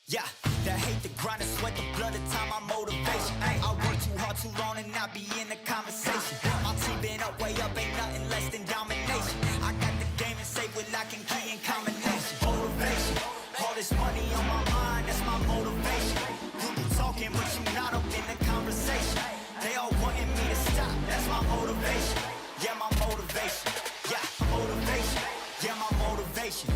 Yeah, that hate, the grind, the sweat, the blood, the time, my motivation. I work too hard, too long, and not be in the conversation. My team been up, way up, ain't nothing less than domination. I got the game and say with lock and key in combination. Motivation, all this money on my mind, that's my motivation. You be talking, but you not up in the conversation. They all wanting me to stop, that's my motivation. Yeah, my motivation. Yeah, motivation. Yeah, my motivation.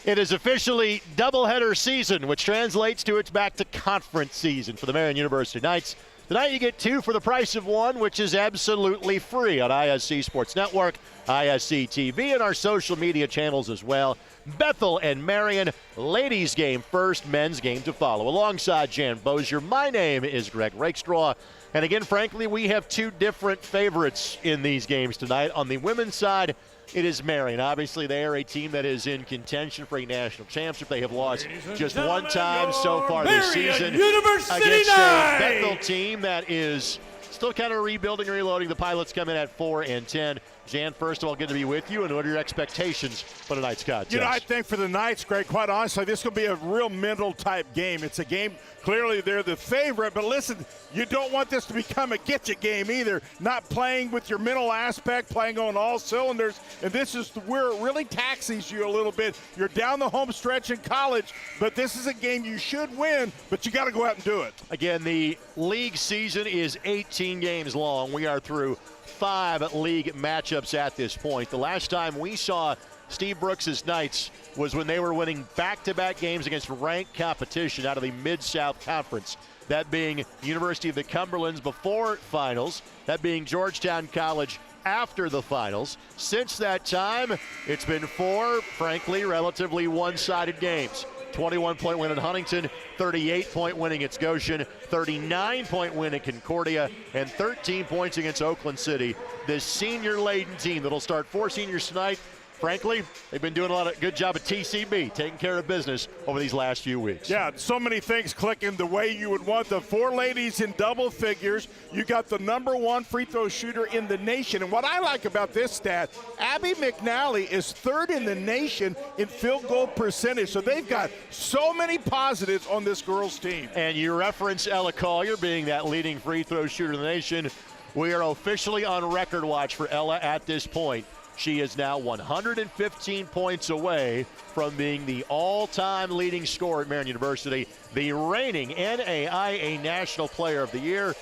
It is officially doubleheader season, which translates to it's back to conference season for the Marian University Knights. Tonight you get two for the price of one, which is absolutely free on ISC Sports Network, ISC TV, and our social media channels as well. Bethel and Marian, ladies game first, men's game to follow. Alongside Jan Bozier, my name is Greg Rakestraw. And again, frankly, we have two different favorites in these games tonight. On the women's side, it is Marian. Obviously, they are a team that is in contention for a national championship. They have lost just one time so far this season against a Bethel team that is still kind of rebuilding and reloading. The Pilots come in at 4-10. Jan, first of all, good to be with you. And what are your expectations for tonight's contest? You know, I think for the Knights, Greg, quite honestly, this will be a real mental-type game. It's a game, clearly they're the favorite, but listen, you don't want this to become a get-you game either. Not playing with your mental aspect, playing on all cylinders, and this is where it really taxes you a little bit. You're down the home stretch in college, but this is a game you should win, but you got to go out and do it. Again, the league season is 18 games long. We are through 5 league matchups at this point. The last time we saw Steve Brooks' Knights was when they were winning back-to-back games against ranked competition out of the Mid-South Conference. That being University of the Cumberlands before finals, that being Georgetown College after the finals. Since that time, it's been 4, frankly, relatively one-sided games. 21-point win in Huntington, 38-point winning at Goshen, 39-point win at Concordia, and 13 points against Oakland City. This senior-laden team that'll start 4 seniors tonight, frankly, they've been doing a lot of good job at TCB, taking care of business over these last few weeks. Yeah, so many things clicking the way you would want. The 4 ladies in double figures. You got the #1 free throw shooter in the nation. And what I like about this stat, Abby McNally is 3rd in the nation in field goal percentage. So they've got so many positives on this girls' team. And you reference Ella Collier being that leading free throw shooter in the nation. We are officially on record watch for Ella at this point. She is now 115 points away from being the all-time leading scorer at Marian University, the reigning NAIA National Player of the Year.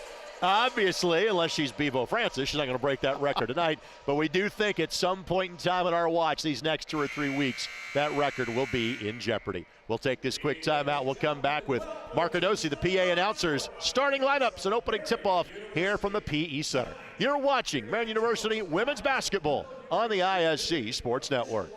Obviously, unless she's Bevo Francis, she's not going to break that record tonight. But we do think at some point in time in our watch, these next 2 or 3 weeks, that record will be in jeopardy. We'll take this quick timeout. We'll come back with Mark Cardosi, the PA announcers, starting lineups and opening tip-off here from the PE Center. You're watching Marian University Women's Basketball on the ISC Sports Network.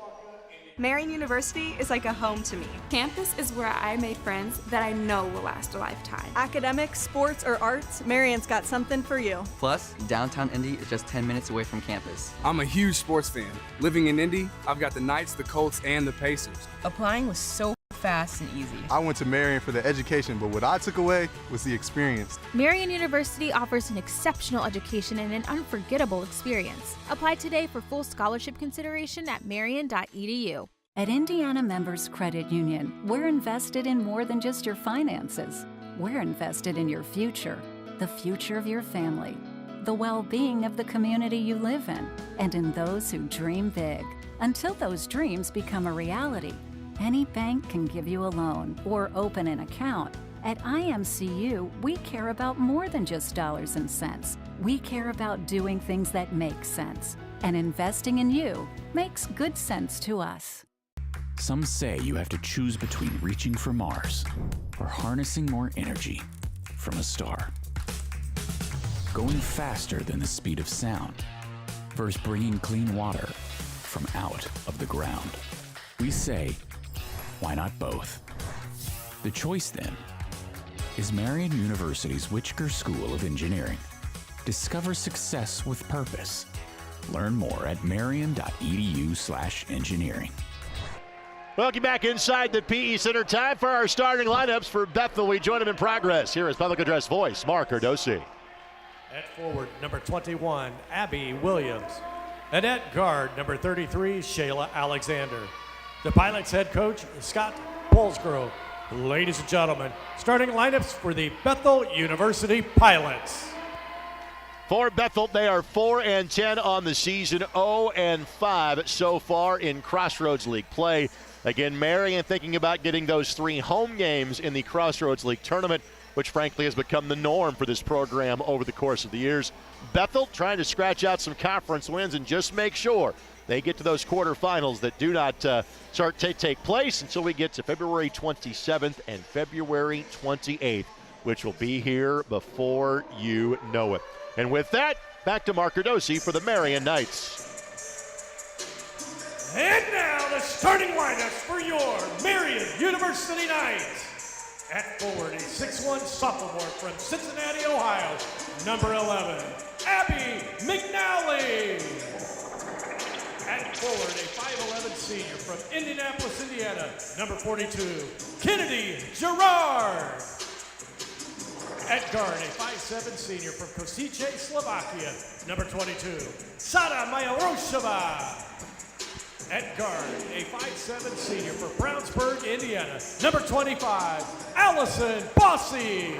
Marian University is like a home to me. Campus is where I made friends that I know will last a lifetime. Academics, sports, or arts, Marian's got something for you. Plus, downtown Indy is just 10 minutes away from campus. I'm a huge sports fan. Living in Indy, I've got the Knights, the Colts, and the Pacers. Applying was so fast and easy. I went to Marian for the education, but what I took away was the experience. Marian University offers an exceptional education and an unforgettable experience. Apply today for full scholarship consideration at marian.edu. At Indiana Members Credit Union, we're invested in more than just your finances. We're invested in your future, the future of your family, the well-being of the community you live in, and in those who dream big. Until those dreams become a reality, any bank can give you a loan or open an account. At IMCU, we care about more than just dollars and cents. We care about doing things that make sense. And investing in you makes good sense to us. Some say you have to choose between reaching for Mars or harnessing more energy from a star. Going faster than the speed of sound versus bringing clean water from out of the ground. We say, why not both? The choice then is Marian University's Whitaker School of Engineering. Discover success with purpose. Learn more at marian.edu/engineering. Welcome back inside the PE Center. Time for our starting lineups for Bethel. We join him in progress. Here is public address voice, Mark Cardosi. At forward, number 21, Abby Williams. And at guard, number 33, Shayla Alexander. the Pilots head coach, Scott Polsgrove. Ladies and gentlemen, starting lineups for the Bethel University Pilots. For Bethel, they are 4-10 on the season, 0-5 so far in Crossroads League play. Again, Marian thinking about getting those 3 home games in the Crossroads League tournament, which frankly has become the norm for this program over the course of the years. Bethel trying to scratch out some conference wins and just make sure they get to those quarterfinals that do not start to take place until we get to February 27th and February 28th, which will be here before you know it. And with that, back to Mark Cardosi for the Marian Knights. And now the starting lineups for your Marian University Knights. At forward, a 6'1" sophomore from Cincinnati, Ohio, number 11, Abby McNally. At forward, a 5'11" senior from Indianapolis, Indiana, number 42, Kennedy Gerard. At guard, a 5'7" senior from Kosice, Slovakia, number 22, Sada Majarosheva. At guard, a 5'7" senior from Brownsburg, Indiana, number 25, Allison Bossy.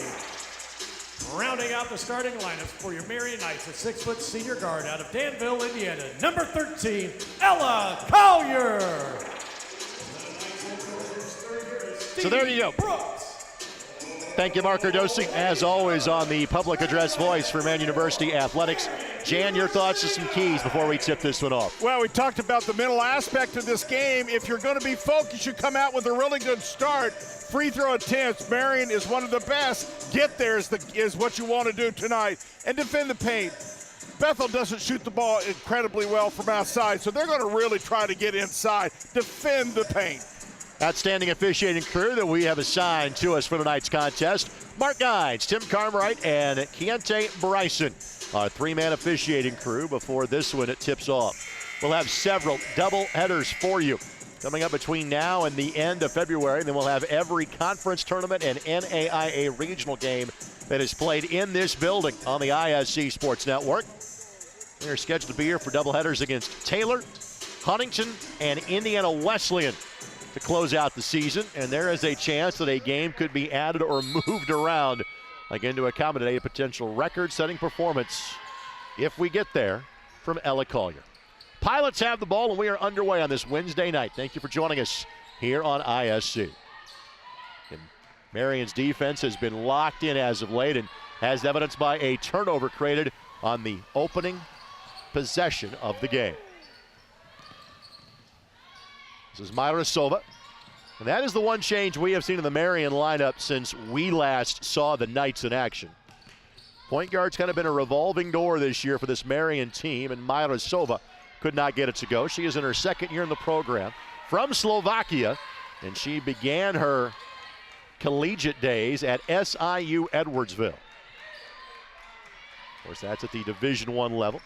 Rounding out the starting lineups for your Marian Knights, a 6' senior guard out of Danville, Indiana, number 13, Ella Collier. So there you go. Thank you, Mark Cardosi, as always, on the public address voice for Marian University Athletics. Jan, your thoughts on some keys before we tip this one off? Well, we talked about the mental aspect of this game. If you're going to be focused, you come out with a really good start. Free throw attempts, Marian is one of the best. Get there is what you want to do tonight. And defend the paint. Bethel doesn't shoot the ball incredibly well from outside, so they're going to really try to get inside. Defend the paint. Outstanding officiating crew that we have assigned to us for tonight's contest. Mark Guides, Tim Carmright, and Keontae Bryson. Our 3-man officiating crew before this one it tips off. We'll have several double headers for you coming up between now and the end of February. Then we'll have every conference tournament and NAIA regional game that is played in this building on the ISC Sports Network. They're scheduled to be here for double headers against Taylor, Huntington, and Indiana Wesleyan to close out the season, and there is a chance that a game could be added or moved around, again, to accommodate a potential record-setting performance, if we get there, from Ella Collier. Pilots have the ball, and we are underway on this Wednesday night. Thank you for joining us here on ISC. And Marian's defense has been locked in as of late, and as evidenced by a turnover created on the opening possession of the game. This is Majarosheva, and that is the one change we have seen in the Marian lineup since we last saw the Knights in action. Point guard's kind of been a revolving door this year for this Marian team, and Majarosheva could not get it to go. She is in her second year in the program from Slovakia, and she began her collegiate days at SIU Edwardsville. Of course, that's at the Division I level.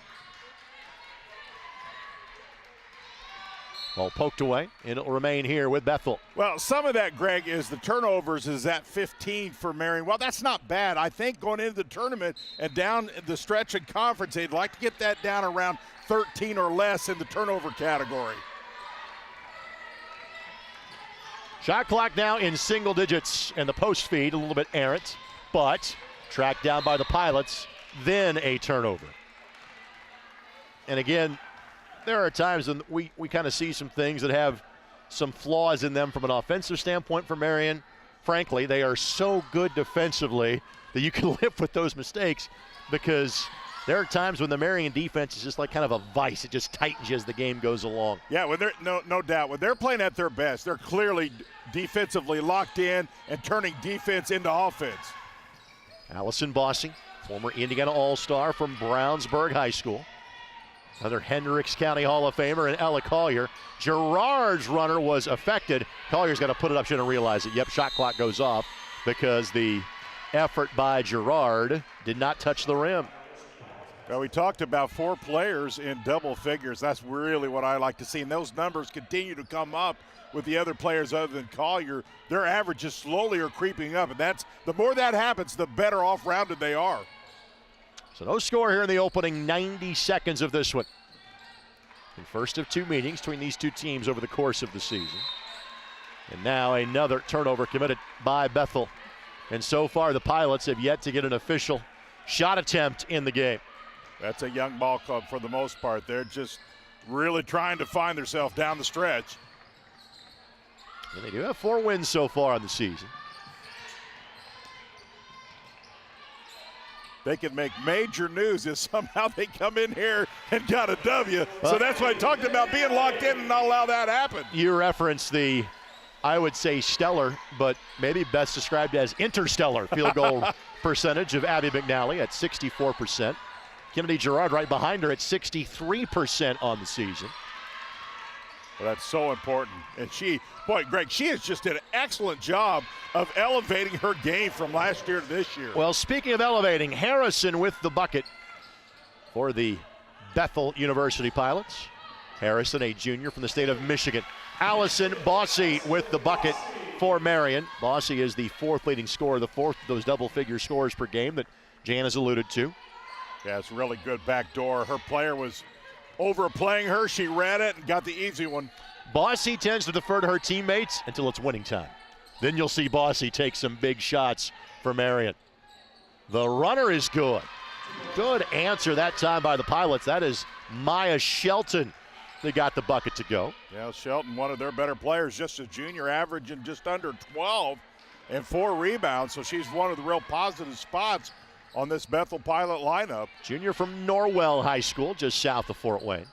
Ball poked away, and it'll remain here with Bethel. Well, some of that, Greg, is the turnovers is at 15 for Marian. Well, that's not bad. I think going into the tournament and down the stretch in conference, they'd like to get that down around 13 or less in the turnover category. Shot clock now in single digits, and the post feed a little bit errant, but tracked down by the Pilots, then a turnover. And again, there are times when we kind of see some things that have some flaws in them from an offensive standpoint for Marian. Frankly, they are so good defensively that you can live with those mistakes, because there are times when the Marian defense is just like kind of a vice. It just tightens you as the game goes along. Yeah, when they're no doubt. When they're playing at their best, they're clearly defensively locked in and turning defense into offense. Allison Bossy, former Indiana All-Star from Brownsburg High School. Another Hendricks County Hall of Famer, and Ella Collier. Gerard's runner was affected. Collier's got to put it up. She didn't realize it. Yep, shot clock goes off because the effort by Gerard did not touch the rim. Well, we talked about 4 players in double figures. That's really what I like to see. And those numbers continue to come up with the other players other than Collier. Their averages slowly are creeping up. And that's the more that happens, the better off-rounded they are. So no score here in the opening 90 seconds of this one. And first of two meetings between these two teams over the course of the season. And now another turnover committed by Bethel. And so far the Pilots have yet to get an official shot attempt in the game. That's a young ball club for the most part. They're just really trying to find themselves down the stretch. And they do have 4 wins so far on the season. They could make major news if somehow they come in here and got a W. So that's why I talked about being locked in and not allow that happen. You reference the, I would say stellar, but maybe best described as interstellar field goal percentage of Abby McNally at 64%. Kennedy Gerard right behind her at 63% on the season. Well, that's so important. And Greg, she has just did an excellent job of elevating her game from last year to this year. Well, speaking of elevating, Harrison with the bucket for the Bethel University Pilots. Harrison, a junior from the state of Michigan. Allison Bossy with the bucket for Marian. Bossy is the 4th leading scorer, the 4th of those double-figure scores per game that Jan has alluded to. Yeah, it's a really good back door. Her player was overplaying her. She read it and got the easy one. Bossy tends to defer to her teammates until it's winning time. Then you'll see Bossy take some big shots for Marian. The runner is good. Good answer that time by the Pilots. That is Maya Shelton that got the bucket to go. Yeah, Shelton, one of their better players, just a junior, averaging just under 12 and 4 rebounds. So she's one of the real positive spots on this Bethel Pilot lineup. Junior from Norwell High School, just south of Fort Wayne.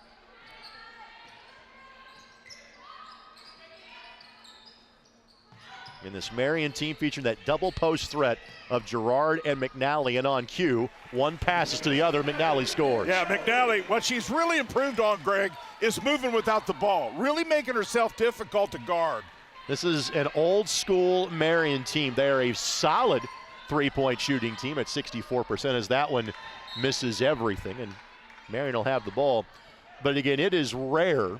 In this Marian team featuring that double post threat of Gerard and McNally, and on cue, one passes to the other, McNally scores. Yeah, McNally, what she's really improved on, Greg, is moving without the ball, really making herself difficult to guard. This is an old school Marian team. They are a solid three-point shooting team at 64%, as that one misses everything, and Marian will have the ball. But again, it is rare.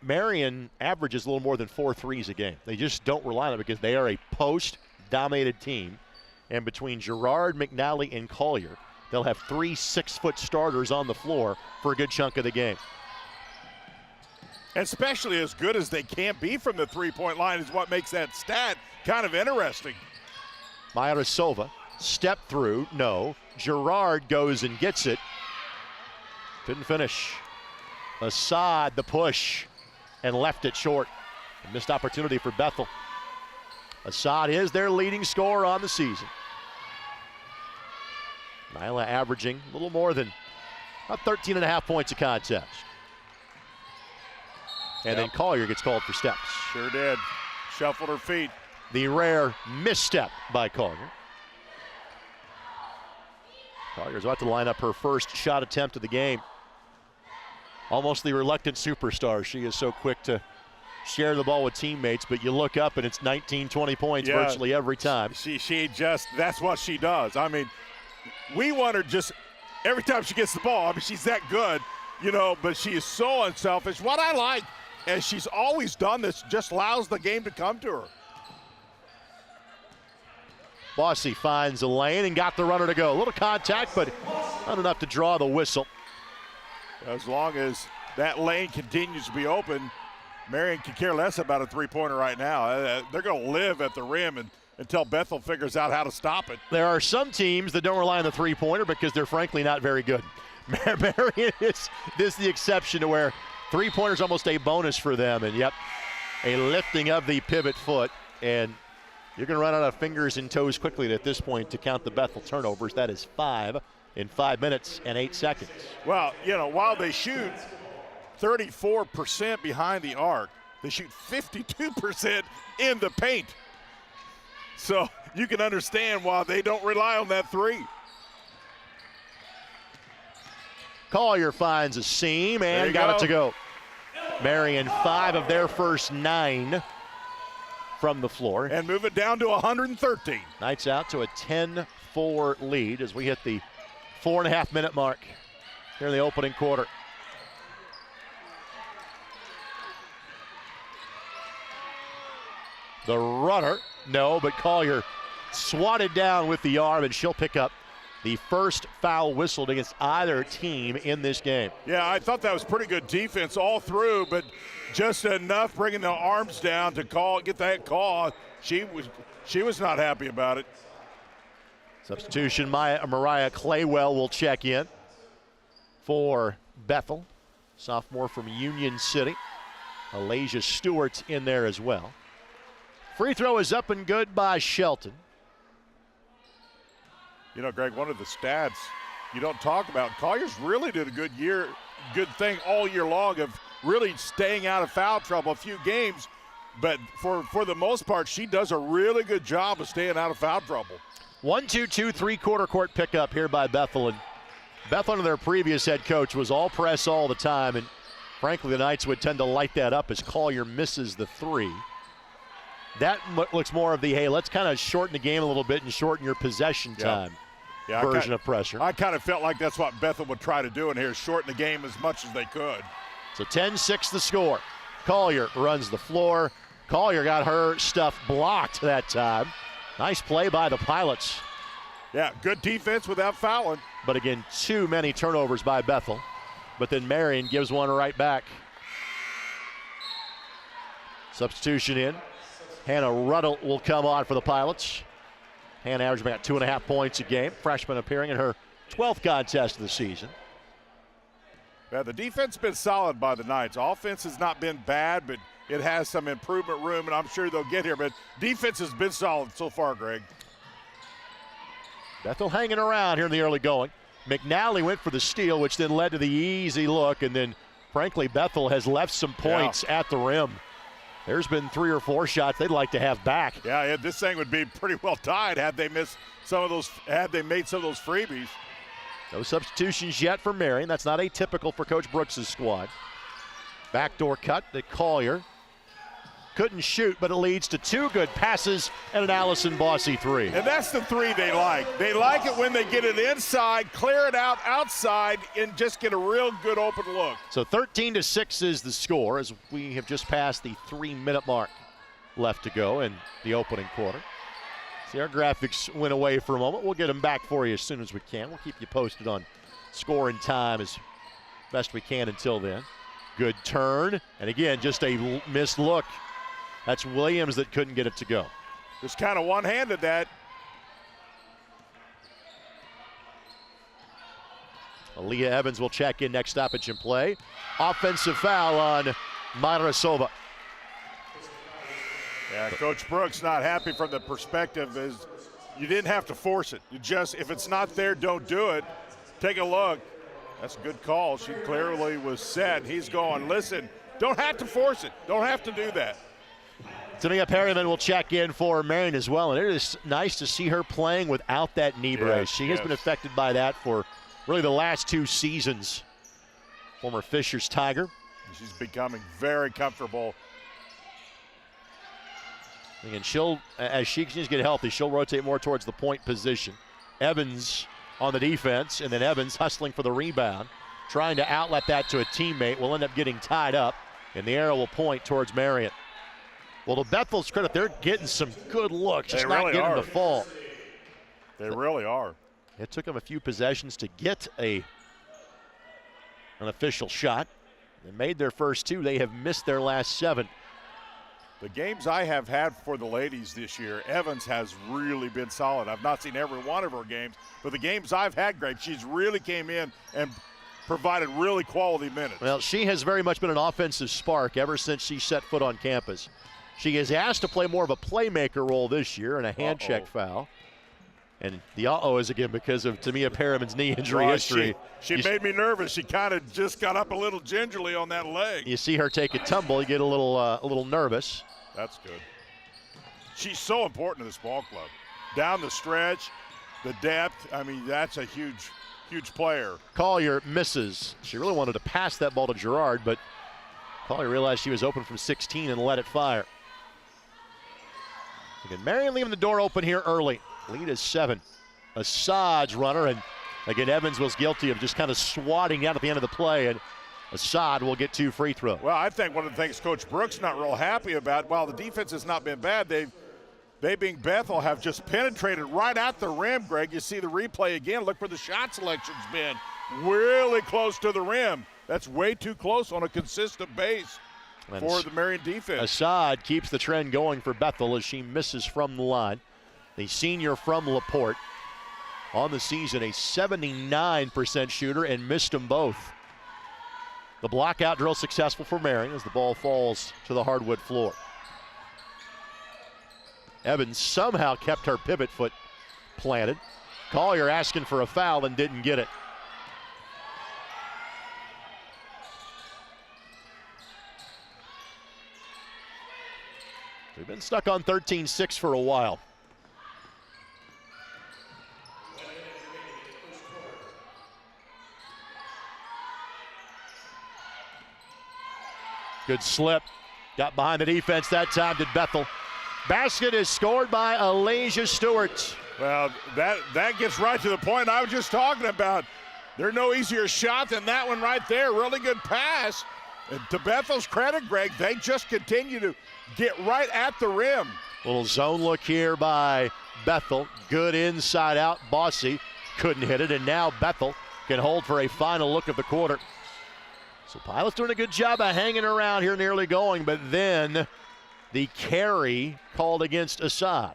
Marian averages a little more than 4 threes a game. They just don't rely on it because they are a post-dominated team. And between Gerard, McNally, and Collier, they'll have 3 6-foot starters on the floor for a good chunk of the game. Especially as good as they can be from the three-point line is what makes that stat kind of interesting. Myarosova, step through, no. Gerard goes and gets it. Couldn't finish. Assad, the push, and left it short. A missed opportunity for Bethel. Assad is their leading scorer on the season. Nyla averaging a little more than about 13.5 points a contest. And then Collier gets called for steps. Sure did. Shuffled her feet. The rare misstep by Collier. Collier's about to line up her first shot attempt of the game. Almost the reluctant superstar. She is so quick to share the ball with teammates, but you look up and it's 19, 20 points virtually every time. She just, that's what she does. I mean, we want her just, every time she gets the ball, I mean, she's that good, you know, but she is so unselfish. What I like, and she's always done this, just allows the game to come to her. Bossy finds a lane and got the runner to go. A little contact, but not enough to draw the whistle. As long as that lane continues to be open, Marian can care less about a three-pointer right now. They're going to live at the rim until Bethel figures out how to stop it. There are some teams that don't rely on the three-pointer because they're frankly not very good. Marian is the exception to where three-pointer's almost a bonus for them. And yep, a lifting of the pivot foot. And you're going to run out of fingers and toes quickly at this point to count the Bethel turnovers. That is 5 in 5 minutes and 8 seconds. Well, you know, while they shoot 34% behind the arc, they shoot 52% in the paint. So you can understand why they don't rely on that three. Collier finds a seam and got it to go. Marian 5 of their first 9 from the floor. And move it down to 113. Knights out to a 10-4 lead as we hit the 4.5-minute mark here in the opening quarter. The runner, no, but Collier swatted down with the arm, and she'll pick up the first foul whistled against either team in this game. Yeah, I thought that was pretty good defense all through, but just enough bringing the arms down to get that call. She was not happy about it. Substitution, Mariah Claywell will check in for Bethel. Sophomore from Union City. Alasia Stewart's in there as well. Free throw is up and good by Shelton. You know, Greg, one of the stats you don't talk about, Collier's really did a good thing all year long of really staying out of foul trouble a few games. But for the most part, she does a really good job of staying out of foul trouble. 1-2-2 three-quarter court pickup here by Bethel. And Bethel, under their previous head coach, was all press all the time. And frankly, the Knights would tend to light that up as Collier misses the three. That looks more of the, hey, let's kind of shorten the game a little bit and shorten your possession time version of pressure. I kind of felt like that's what Bethel would try to do in here, shorten the game as much as they could. So 10-6 the score. Collier runs the floor. Collier got her stuff blocked that time. Nice play by the Pilots. Yeah, good defense without fouling. But again, too many turnovers by Bethel. But then Marian gives one right back. Substitution in. Hannah Ruddle will come on for the Pilots. Hannah averaging about 2.5 points a game. Freshman appearing in her 12th contest of the season. Yeah, the defense has been solid by the Knights. Offense has not been bad, but it has some improvement room, and I'm sure they'll get here. But defense has been solid so far, Greg. Bethel hanging around here in the early going. McNally went for the steal, which then led to the easy look, and then, frankly, Bethel has left some points at the rim. There's been 3 or 4 shots they'd like to have back. Yeah, this thing would be pretty well tied had they missed some of those, had they made some of those freebies. No substitutions yet for Marian. That's not atypical for Coach Brooks' squad. Backdoor cut that Collier couldn't shoot, but it leads to 2 good passes and an Allison Bossy 3. And that's the 3 they like. They like it when they get it inside, clear it out outside, and just get a real good open look. So 13-6 is the score as we have just passed the 3-minute mark left to go in the opening quarter. See, our graphics went away for a moment. We'll get them back for you as soon as we can. We'll keep you posted on score and time as best we can until then. Good turn, and again, just a missed look. That's Williams that couldn't get it to go. Just kind of one-handed that. Aaliyah Evans will check in next stoppage and play. Offensive foul on Marasova. Yeah, Coach Brooks not happy from the perspective is you didn't have to force it. You just, if it's not there, don't do it. Take a look. That's a good call. She clearly was set. He's going, listen, don't have to force it. Don't have to do that. Tamia Perryman will check in for Marian as well, and it is nice to see her playing without that knee brace. She has been affected by that for really the last 2 seasons. Former Fishers Tiger. She's becoming very comfortable. And she'll, as she continues to get healthy, she'll rotate more towards the point position. Evans on the defense, and then Evans hustling for the rebound, trying to outlet that to a teammate, will end up getting tied up, and the arrow will point towards Marian. Well, to Bethel's credit, they're getting some good looks, just not getting the fall. They really are. It took them a few possessions to get an official shot. They made their first 2. They have missed their last 7. The games I have had for the ladies this year, Evans has really been solid. I've not seen every one of her games, but the games I've had, Greg, she's really came in and provided really quality minutes. Well, she has very much been an offensive spark ever since she set foot on campus. She is asked to play more of a playmaker role this year and a hand check foul. And the is again because of Tamia Perriman's knee injury history. She made me nervous. She kind of just got up a little gingerly on that leg. You see her take a tumble, you get a little nervous. That's good. She's so important to this ball club. Down the stretch, the depth, I mean, that's a huge, huge player. Collier misses. She really wanted to pass that ball to Gerard, but Collier realized she was open from 16 and let it fire. Again, Marian leaving the door open here early. Lead is 7. Assad's runner, and again, Evans was guilty of just kind of swatting out at the end of the play, and Assad will get 2 free throws. Well, I think one of the things Coach Brooks not real happy about, while the defense has not been bad, they being Bethel have just penetrated right at the rim, Greg. You see the replay again. Look where the shot selection's been. Really close to the rim. That's way too close on a consistent base for the Marian defense. Assad keeps the trend going for Bethel as she misses from the line. The senior from LaPorte, on the season a 79% shooter, and missed them both. The blockout drill successful for Marian as the ball falls to the hardwood floor. Evans somehow kept her pivot foot planted. Collier asking for a foul and didn't get it. We've been stuck on 13-6 for a while. Good slip. Got behind the defense that time, did Bethel. Basket is scored by Alasia Stewart. Well, that gets right to the point I was just talking about. There's no easier shot than that one right there. Really good pass. And to Bethel's credit, Greg, they just continue to get right at the rim. Little zone look here by Bethel. Good inside out. Bossy couldn't hit it, and now Bethel can hold for a final look of the quarter. So Pilots doing a good job of hanging around here in the early going, but then the carry called against Assad.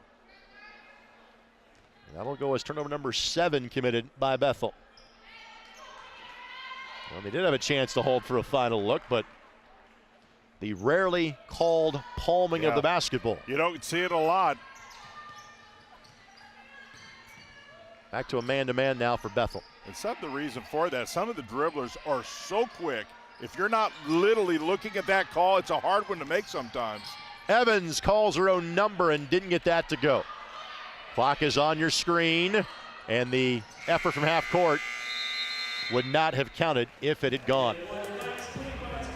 That'll go as turnover number 7 committed by Bethel. Well, they did have a chance to hold for a final look, but the rarely called palming of the basketball. You don't see it a lot. Back to a man-to-man now for Bethel. And some of the reason for that, some of the dribblers are so quick. If you're not literally looking at that call, it's a hard one to make sometimes. Evans calls her own number and didn't get that to go. Clock is on your screen, and the effort from half court would not have counted if it had gone.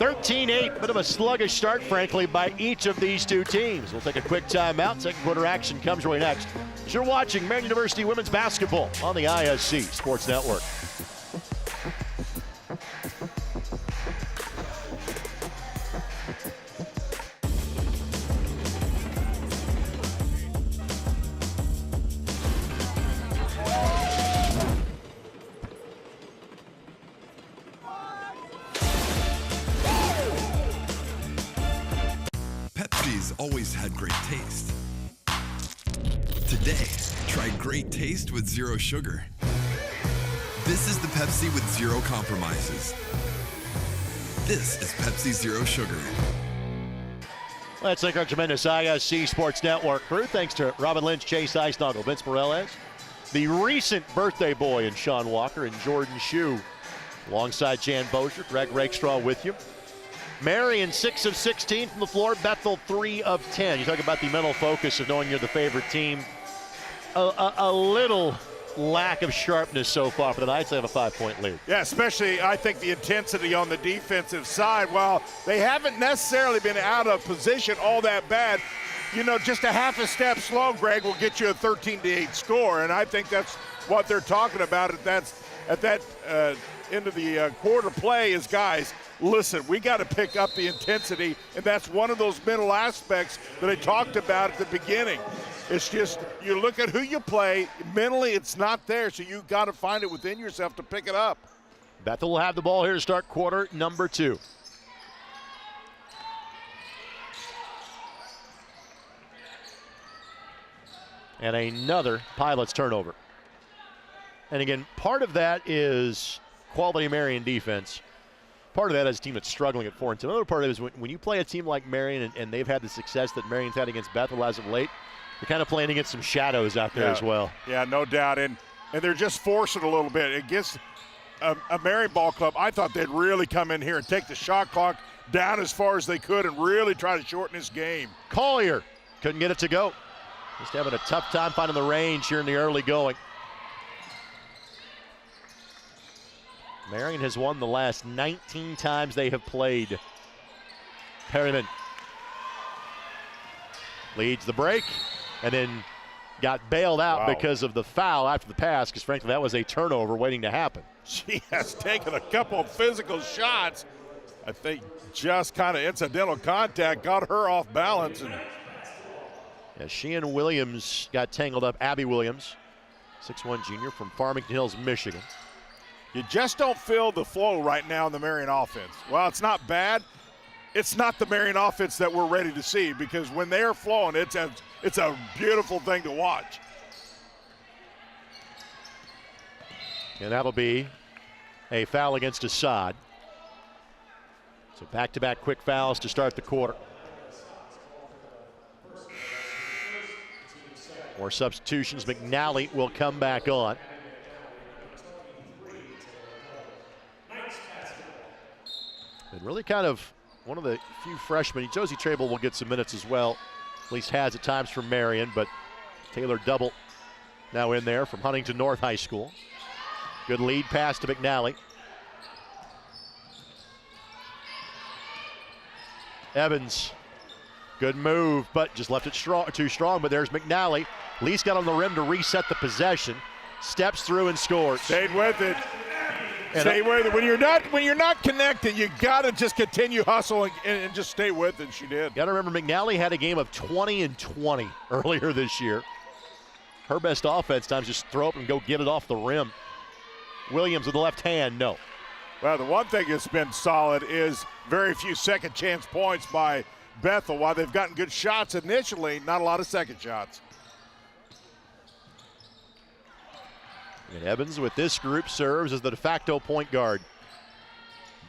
13-8, bit of a sluggish start, frankly, by each of these two teams. We'll take a quick timeout. Second quarter action comes right next. As you're watching Marian University women's basketball on the ISC Sports Network. Pepsi's always had great taste. Today, try great taste with zero sugar. This is the Pepsi with zero compromises. This is Pepsi Zero Sugar. Let's thank our tremendous ISC Sports Network crew. Thanks to Robin Lynch, Chase Eisnagel, Vince Morales, the recent birthday boy in Sean Walker, and Jordan Shue. Alongside Jan Bozier, Greg Rakestraw with you. Marian 6 of 16 from the floor, Bethel 3 of 10. You talk about the mental focus of knowing you're the favorite team. A little lack of sharpness so far for the Knights. They have a 5-point lead. Yeah, especially I think the intensity on the defensive side. While they haven't necessarily been out of position all that bad, you know, just a half a step slow, Greg, will get you a 13-8 score. And I think that's what they're talking about at that end of the quarter play is, guys, listen, we got to pick up the intensity, and that's one of those mental aspects that I talked about at the beginning. It's just you look at who you play, mentally it's not there, so you got to find it within yourself to pick it up. Bethel will have the ball here to start quarter number 2. And another Pilots turnover. And again, part of that is quality Marian defense. Part of that is a team that's struggling at 4-2. Another part of it is when you play a team like Marian and they've had the success that Marian's had against Bethel as of late, you're kind of playing against some shadows out there as well. Yeah, no doubt. And they're just forcing a little bit. Against a Marian ball club, I thought they'd really come in here and take the shot clock down as far as they could and really try to shorten this game. Collier couldn't get it to go. Just having a tough time finding the range here in the early going. Marian has won the last 19 times they have played. Perryman leads the break and then got bailed out because of the foul after the pass, because frankly that was a turnover waiting to happen. She has taken a couple of physical shots. I think just kind of incidental contact got her off balance. And As she and Williams got tangled up. Abby Williams, 6'1" junior from Farmington Hills, Michigan. You just don't feel the flow right now in the Marian offense. Well, it's not bad. It's not the Marian offense that we're ready to see, because when they're flowing, it's a beautiful thing to watch. And that'll be a foul against Assad. So back-to-back quick fouls to start the quarter. More substitutions. McNally will come back on. And really kind of one of the few freshmen. Josie Trable will get some minutes as well. At least has at times from Marian, but Taylor Double now in there from Huntington North High School. Good lead pass to McNally. Evans, good move, but just left it too strong. But there's McNally. Lee's got on the rim to reset the possession. Steps through and scores. Stayed with it. Stay with it. When you're not connected, you gotta just continue hustle and just stay with it. She did. Got to remember, McNally had a game of 20 and 20 earlier this year. Her best offense times just throw up and go get it off the rim. Williams with the left hand, no. Well, the one thing that's been solid is very few second chance points by Bethel. While they've gotten good shots initially, not a lot of second shots. And Evans with this group serves as the de facto point guard.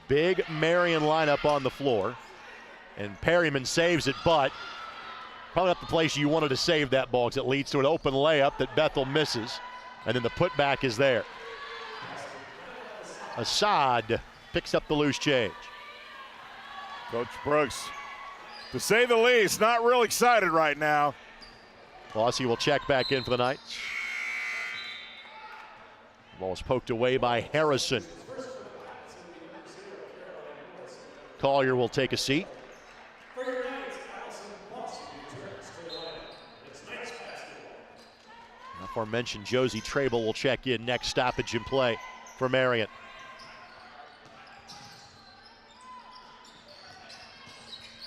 Big Marian lineup on the floor. And Perryman saves it, but probably not the place you wanted to save that ball, because it leads to an open layup that Bethel misses. And then the putback is there. Assad picks up the loose change. Coach Brooks, to say the least, not real excited right now. Bossy will check back in for the Knights. Ball is poked away by Harrison. Collier will take a seat. Aforementioned Josie Trable will check in. Next stoppage in play for Marian.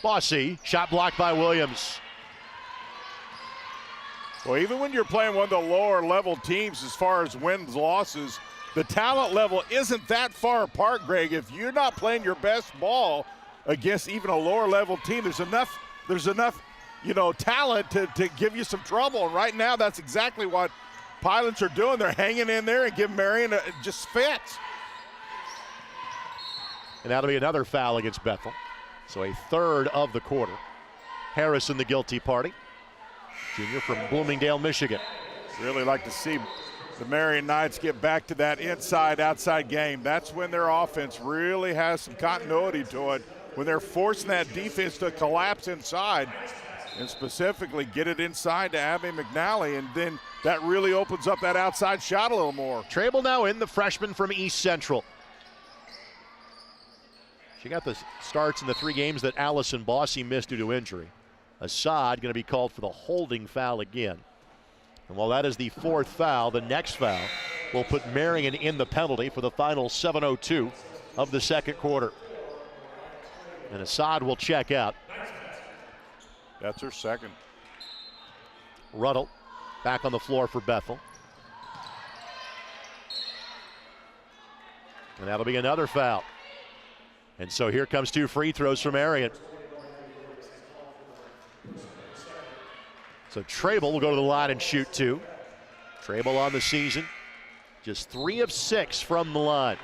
Bossy, shot blocked by Williams. Well, even when you're playing one of the lower level teams as far as wins, losses, the talent level isn't that far apart, Greg. If you're not playing your best ball against even a lower level team, there's enough, talent to give you some trouble. And right now, that's exactly what Pilots are doing. They're hanging in there and give Marian it just fits. And that'll be another foul against Bethel. So a third of the quarter. Harrison, the guilty party. Junior from Bloomingdale, Michigan. Really like to see the Marian Knights get back to that inside-outside game. That's when their offense really has some continuity to it, when they're forcing that defense to collapse inside and specifically get it inside to Abby McNally, and then that really opens up that outside shot a little more. Trable now in, the freshman from East Central. She got the starts in the 3 games that Allison Bossy missed due to injury. Assad going to be called for the holding foul again. And while that is the 4th foul, the next foul will put Marian in the penalty for the final 7:02 of the second quarter. And Assad will check out. That's her second. Ruddle back on the floor for Bethel. And that'll be another foul. And so here comes 2 free throws from Marian. So Trable will go to the line and shoot 2. Trable on the season, just 3 of 6 from the line.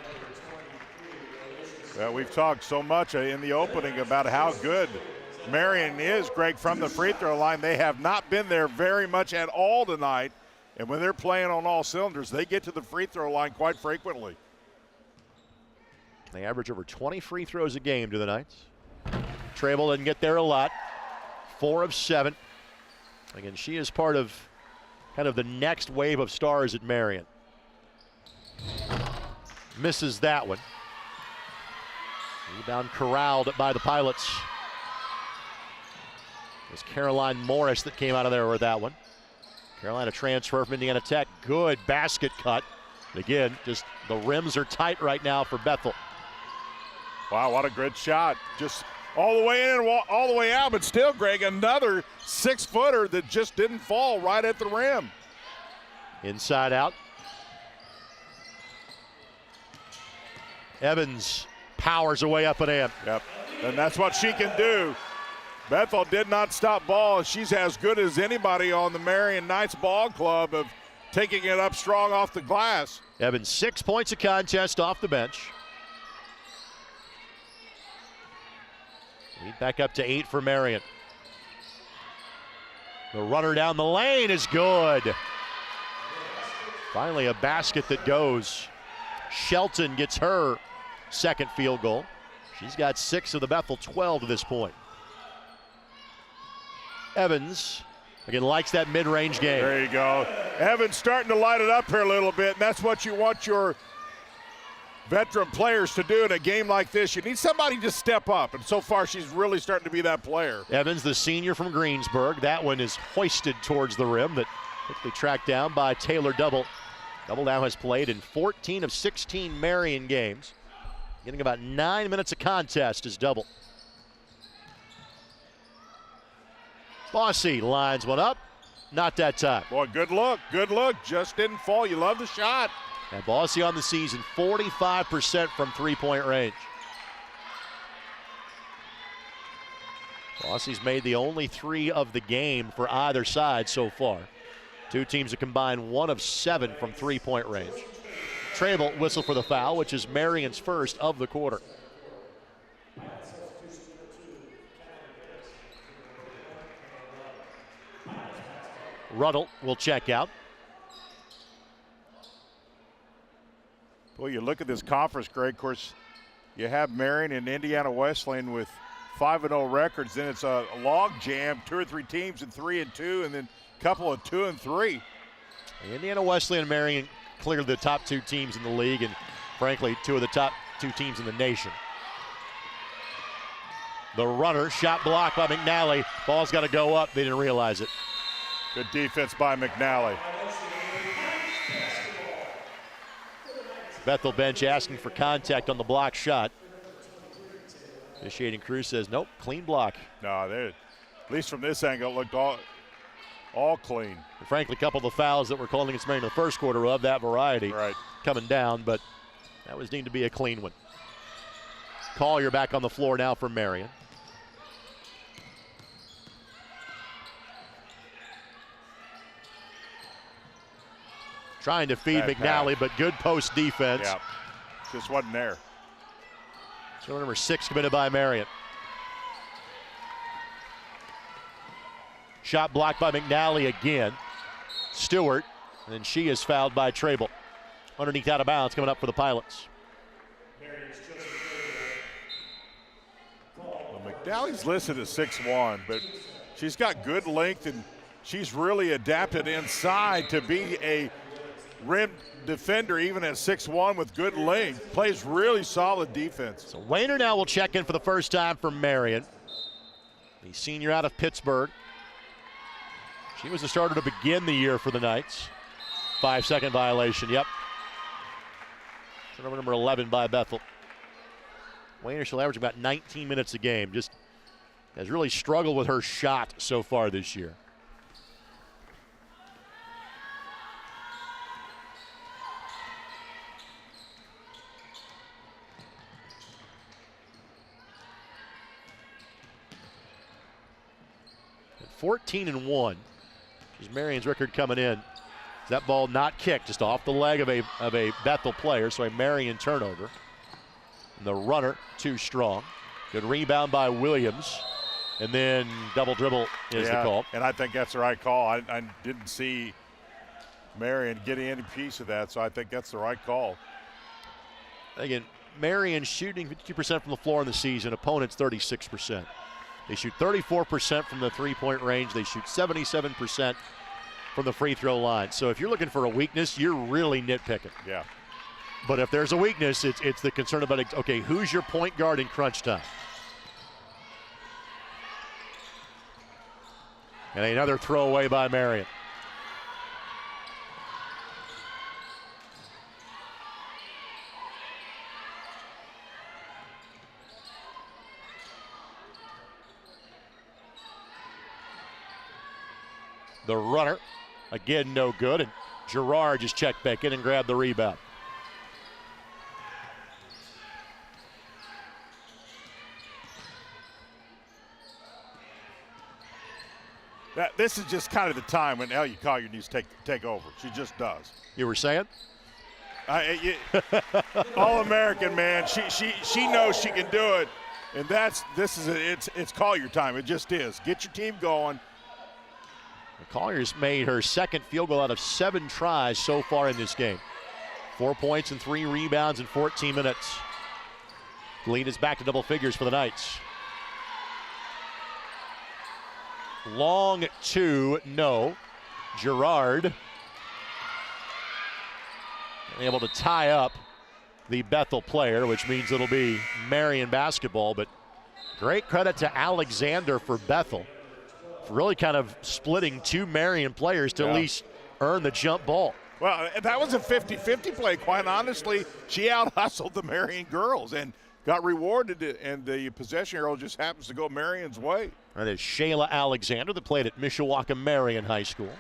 Well, we've talked so much in the opening about how good Marian is, Greg, from the free throw line. They have not been there very much at all tonight. And when they're playing on all cylinders, they get to the free throw line quite frequently. They average over 20 free throws a game to the Knights. Trable didn't get there a lot. 4 of 7. Again, she is part of kind of the next wave of stars at Marian. Misses that one. Rebound corralled by the Pilots. It was Caroline Morris that came out of there with that one. Carolina transfer from Indiana Tech. Good basket cut. Again, just the rims are tight right now for Bethel. Wow, what a good shot. Just all the way in and all the way out, but still, Greg, another 6-footer that just didn't fall right at the rim. Inside out. Evans powers away up and in. Yep, and that's what she can do. Bethel did not stop ball. She's as good as anybody on the Marian Knights ball club of taking it up strong off the glass. Evans 6 points a contest off the bench. Lead back up to 8 for Marian. The runner down the lane is good. Finally a basket that goes. Shelton gets her second field goal. She's got 6 of the Bethel 12 to this point. Evans, again, likes that mid-range game. There you go. Evans starting to light it up here a little bit, and that's what you want your veteran players to do in a game like this. You need somebody to step up, and so far she's really starting to be that player. Evans, the senior from Greensburg. That one is hoisted towards the rim, but quickly tracked down by Taylor Double. Double now has played in 14 of 16 Marian games. Getting about 9 minutes of contest is Double. Bossy lines one up. Not that time. Boy, good look, just didn't fall. You love the shot. And Bossy on the season, 45% from three-point range. Bossy's made the only 3 of the game for either side so far. Two teams have combined 1 of 7 from three-point range. Trable whistle for the foul, which is Marian's first of the quarter. Ruddle will check out. Well, you look at this conference, Greg. Of course, you have Marian and Indiana Wesleyan with 5-0 records. Then it's a log jam, 2 or 3 teams in 3 and 2, and then a couple of 2 and 3. Indiana Wesleyan and Marian clearly the top 2 teams in the league, and frankly, 2 of the top 2 teams in the nation. The runner, shot blocked by McNally. Ball's got to go up. They didn't realize it. Good defense by McNally. Bethel bench asking for contact on the block shot. Officiating crew says, nope, clean block. No, at least from this angle, it looked all clean. And frankly, a couple of the fouls that were called against Marian in the first quarter were of that variety. Right. Coming down, but that was deemed to be a clean one. Collier back on the floor now for Marian. Trying to feed McNally, but good post defense. Yeah, just wasn't there. So number 6 committed by Marian. Shot blocked by McNally again. Stewart, and then she is fouled by Trable. Underneath out of bounds coming up for the Pilots. Well, McNally's listed as 6'1", but she's got good length, and she's really adapted inside to be a rim defender even at 6'1" with good length. Plays really solid defense. So Wayner now will check in for the first time for Marian. The senior out of Pittsburgh. She was the starter to begin the year for the Knights. 5-second violation, yep. Turnover number 11 by Bethel. Wayner, she'll average about 19 minutes a game. Just has really struggled with her shot so far this year. At 14-1 is Marian's record coming in. That ball not kicked, just off the leg of a Bethel player, so a Marian turnover. And the runner too strong. Good rebound by Williams. And then double dribble is the call. And I think that's the right call. I didn't see Marian getting any piece of that, so I think that's the right call. Again, Marian shooting 52% from the floor in the season, opponents 36%. They shoot 34% from the three-point range. They shoot 77% from the free throw line. So if you're looking for a weakness, you're really nitpicking. Yeah. But if there's a weakness, it's the concern about, okay, who's your point guard in crunch time? And another throwaway by Marian. The runner, again, no good. And Girard just checked back in and grabbed the rebound. This is just kind of the time when Ellie Collier needs to take over. She just does. You were saying? All-American, man. She knows she can do it, and it's Collier time. It just is. Get your team going. Collier's made her second field goal out of 7 tries so far in this game. 4 points and 3 rebounds in 14 minutes. Lead is back to double figures for the Knights. Long 2, no. Girard able to tie up the Bethel player, which means it'll be Marian basketball, but great credit to Alexander for Bethel for really kind of splitting 2 Marian players to at least earn the jump ball. Well, that was a 50-50 play. Quite honestly, she out-hustled the Marian girls and got rewarded, and the possession arrow just happens to go Marian's way. That is Shayla Alexander that played at Mishawaka Marian High School.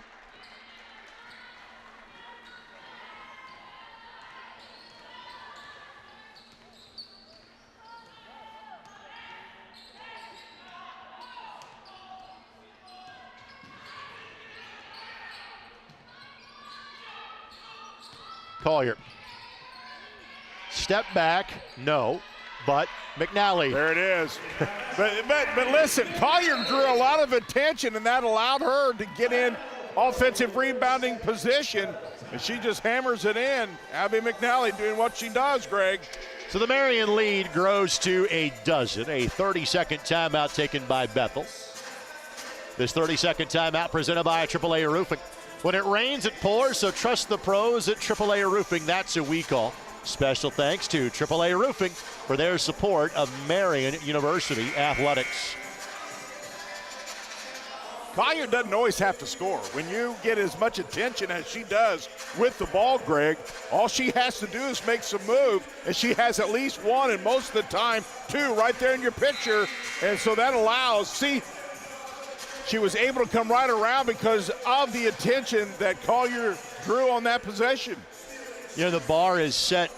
Collier. Step back, no, but McNally. There it is. but listen, Collier drew a lot of attention, and that allowed her to get in offensive rebounding position, and she just hammers it in. Abby McNally doing what she does, Greg. So the Marian lead grows to a dozen, a 30-second timeout taken by Bethel. This 30-second timeout presented by AAA Roofing. When it rains, it pours, so trust the pros at AAA Roofing. That's who we call. Special thanks to AAA Roofing for their support of Marian University athletics. Collier doesn't always have to score. When you get as much attention as she does with the ball, Greg, all she has to do is make some move, and she has at least 1, and most of the time 2 right there in your picture. And so that allows, she was able to come right around because of the attention that Collier drew on that possession. You know, the bar is set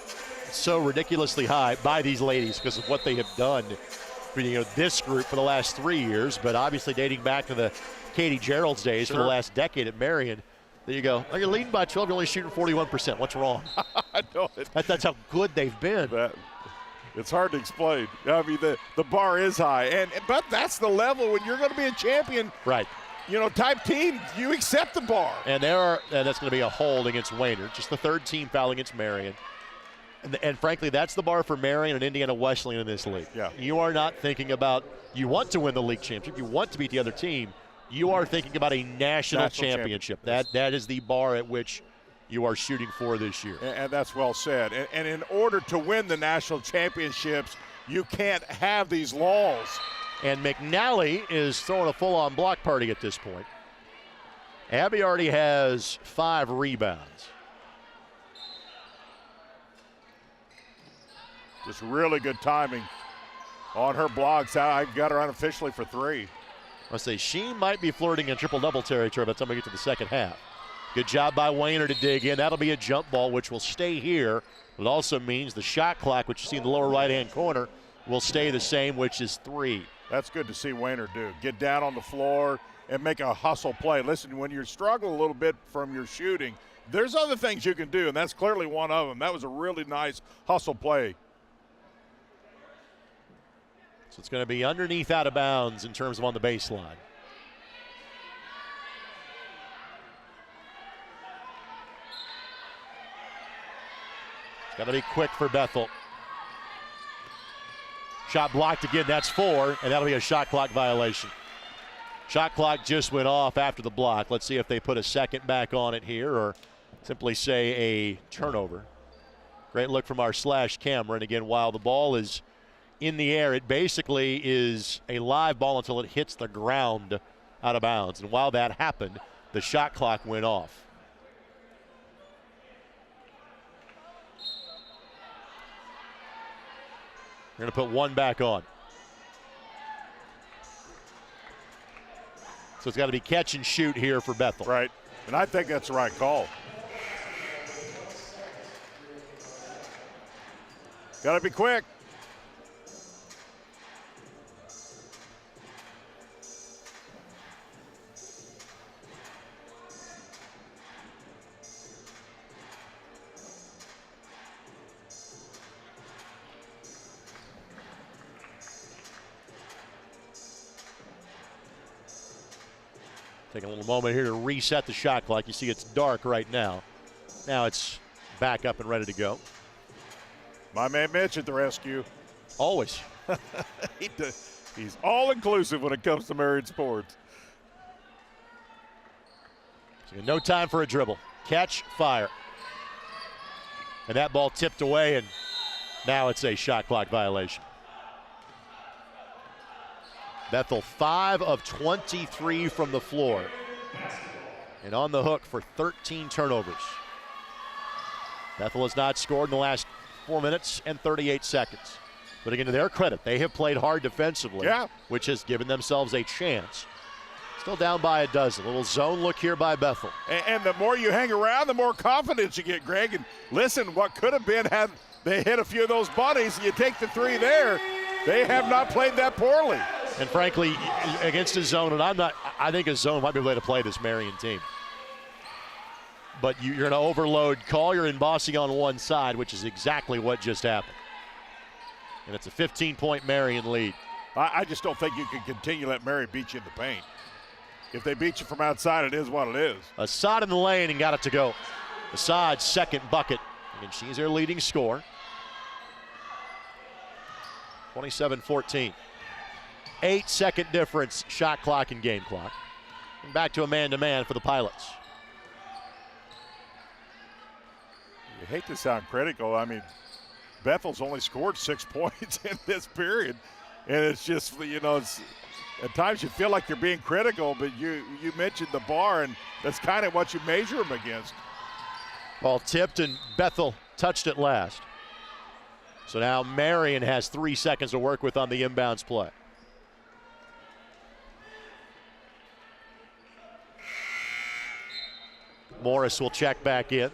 so ridiculously high by these ladies because of what they have done for, this group for the last 3 years, but obviously dating back to the Katie Gerald's days for the last decade at Marian. There you go. You're leading by 12, you're only shooting 41%. What's wrong? I know that's how good they've been. It's hard to explain. I mean, the bar is high, but that's the level when you're going to be a champion. Right. Type team, you accept the bar. And that's going to be a hold against Wayner. Just the 3rd team foul against Marian. And frankly, that's the bar for Marian and Indiana Wesleyan in this league. Yeah. You are not thinking about, you want to win the league championship, you want to beat the other team. You are thinking about a national championship. That is the bar at which you are shooting for this year. And that's well said. And in order to win the national championships, you can't have these lulls. And McNally is throwing a full-on block party at this point. Abby already has 5 rebounds. Just really good timing on her blocks. I got her unofficially for 3. I'll say she might be flirting in triple-double territory by the time we get to the second half. Good job by Wayner to dig in. That'll be a jump ball, which will stay here. It also means the shot clock, which you see in the lower right-hand corner, will stay the same, which is 3. That's good to see Wayner do. Get down on the floor and make a hustle play. Listen, when you're struggling a little bit from your shooting, there's other things you can do, and that's clearly one of them. That was a really nice hustle play. So it's going to be underneath out of bounds in terms of on the baseline. It's got to be quick for Bethel. Shot blocked again, that's 4, and that'll be a shot clock violation. Shot clock just went off after the block. Let's see if they put a second back on it here or simply say a turnover. Great look from our slash camera, and again, while the ball is in the air, it basically is a live ball until it hits the ground out of bounds. And while that happened, the shot clock went off. We're going to put 1 back on. So it's got to be catch and shoot here for Bethel. Right, and I think that's the right call. Got to be quick. Taking a little moment here to reset the shot clock. You see it's dark right now. Now it's back up and ready to go. My man Mitch at the rescue. Always. He's all-inclusive when it comes to Marian sports. So no time for a dribble. Catch, fire. And that ball tipped away, and now it's a shot clock violation. Bethel 5 of 23 from the floor. And on the hook for 13 turnovers. Bethel has not scored in the last 4 minutes and 38 seconds. But again, to their credit, they have played hard defensively, which has given themselves a chance. Still down by a dozen. A little zone look here by Bethel. And the more you hang around, the more confidence you get, Greg. And listen, what could have been had they hit a few of those bunnies, you take the three there. They have not played that poorly. And frankly, against a zone, and I think a zone might be the way to play this Marian team. But you're going to overload Collier and Bossy on one side, which is exactly what just happened. And it's a 15-point Marian lead. I just don't think you can continue to let Marian beat you in the paint. If they beat you from outside, it is what it is. Assad in the lane and got it to go. Assad's second bucket, and she's their leading scorer. 27-14. 8-second difference, shot clock and game clock. And back to a man-to-man for the Pilots. You hate to sound critical. I mean, Bethel's only scored 6 points in this period. And it's just, it's, at times you feel like you're being critical, but you mentioned the bar, and that's kind of what you measure them against. Ball tipped, and Bethel touched it last. So now Marian has 3 seconds to work with on the inbounds play. Morris will check back in.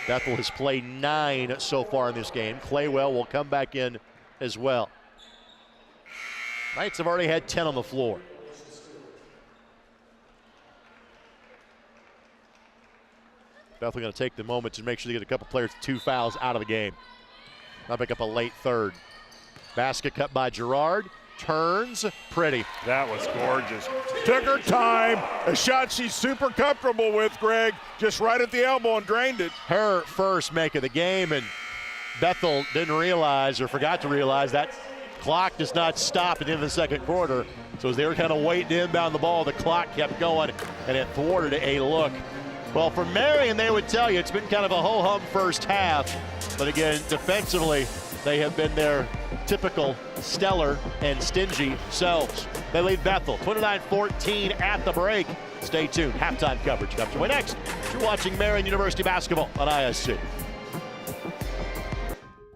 Bethel has played 9 so far in this game. Claywell will come back in as well. Knights have already had 10 on the floor. Bethel going to take the moment to make sure they get a couple players, 2 fouls out of the game. Now pick up a late third. Basket cut by Gerard. Turns, pretty. That was gorgeous. Took her time. A shot she's super comfortable with, Greg. Just right at the elbow and drained it. Her first make of the game, and Bethel didn't realize or forgot to realize that clock does not stop at the end of the second quarter. So as they were kind of waiting to inbound the ball, the clock kept going, and it thwarted a look. Well, for Marian, they would tell you it's been kind of a ho-hum first half. But again, defensively, they have been their typical stellar and stingy selves. They lead Bethel 29-14 at the break. Stay tuned. Halftime coverage comes your way next. You're watching Marian University basketball on ISC.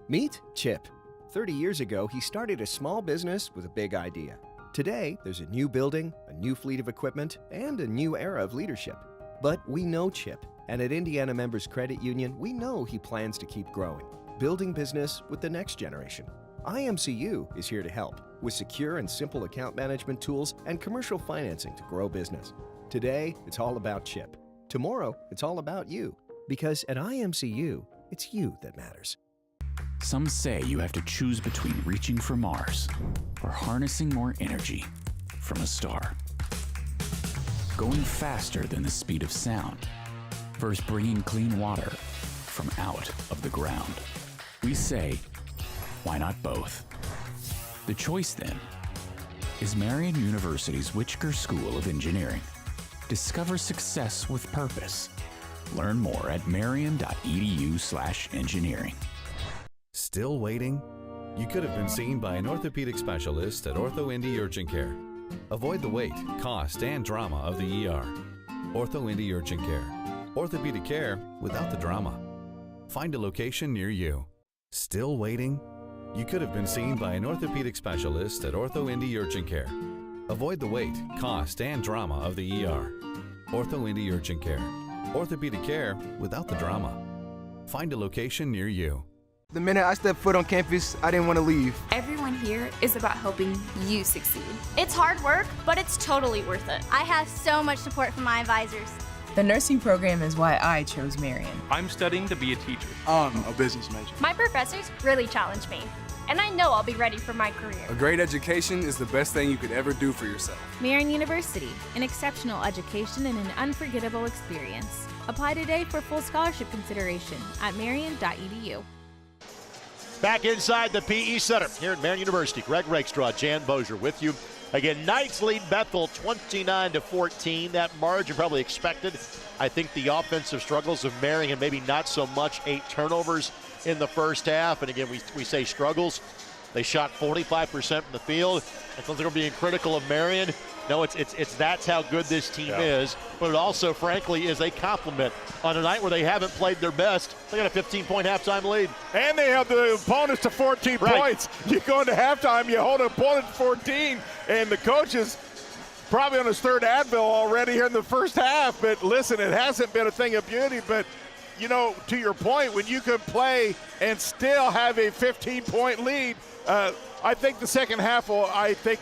Meet Chip. 30 years ago, he started a small business with a big idea. Today, there's a new building, a new fleet of equipment, and a new era of leadership. But we know Chip, and at Indiana Members Credit Union, we know he plans to keep growing, building business with the next generation. IMCU is here to help with secure and simple account management tools and commercial financing to grow business. Today, it's all about Chip. Tomorrow, it's all about you. Because at IMCU, it's you that matters. Some say you have to choose between reaching for Mars or harnessing more energy from a star. Going faster than the speed of sound versus bringing clean water from out of the ground. We say, why not both? The choice then is Marian University's Whitchker School of Engineering. Discover success with purpose. Learn more at marian.edu/engineering. Still waiting? You could have been seen by an orthopedic specialist at Ortho Indy Urgent Care. Avoid the wait, cost, and drama of the ER. Ortho Indy Urgent Care. Orthopedic care without the drama. Find a location near you. Still waiting? You could have been seen by an orthopedic specialist at Ortho Indy Urgent Care. Avoid the wait, cost, and drama of the ER. Ortho Indy Urgent Care. Orthopedic care without the drama. Find a location near you. The minute I stepped foot on campus, I didn't want to leave. Everyone here is about helping you succeed. It's hard work, but it's totally worth it. I have so much support from my advisors. The nursing program is why I chose Marian. I'm studying to be a teacher. I'm a business major. My professors really challenge me, and I know I'll be ready for my career. A great education is the best thing you could ever do for yourself. Marian University, an exceptional education and an unforgettable experience. Apply today for full scholarship consideration at marian.edu. Back inside the PE Center here at Marian University. Greg Rakestraw, Jan Bozier with you. Again, Knights lead Bethel 29-14. That margin probably expected. I think the offensive struggles of Marian, maybe not so much. 8 turnovers in the first half. And again, we say struggles. They shot 45% from the field. I think they're being critical of Marian. No, it's that's how good this team is. But it also, frankly, is a compliment. On a night where they haven't played their best, they got a 15-point halftime lead. And they have the opponents to 14 points. You go into halftime, you hold an opponent to 14, and the coach is probably on his third Advil already here in the first half. But listen, it hasn't been a thing of beauty. But, you know, to your point, when you can play and still have a 15-point lead, I think the second half will,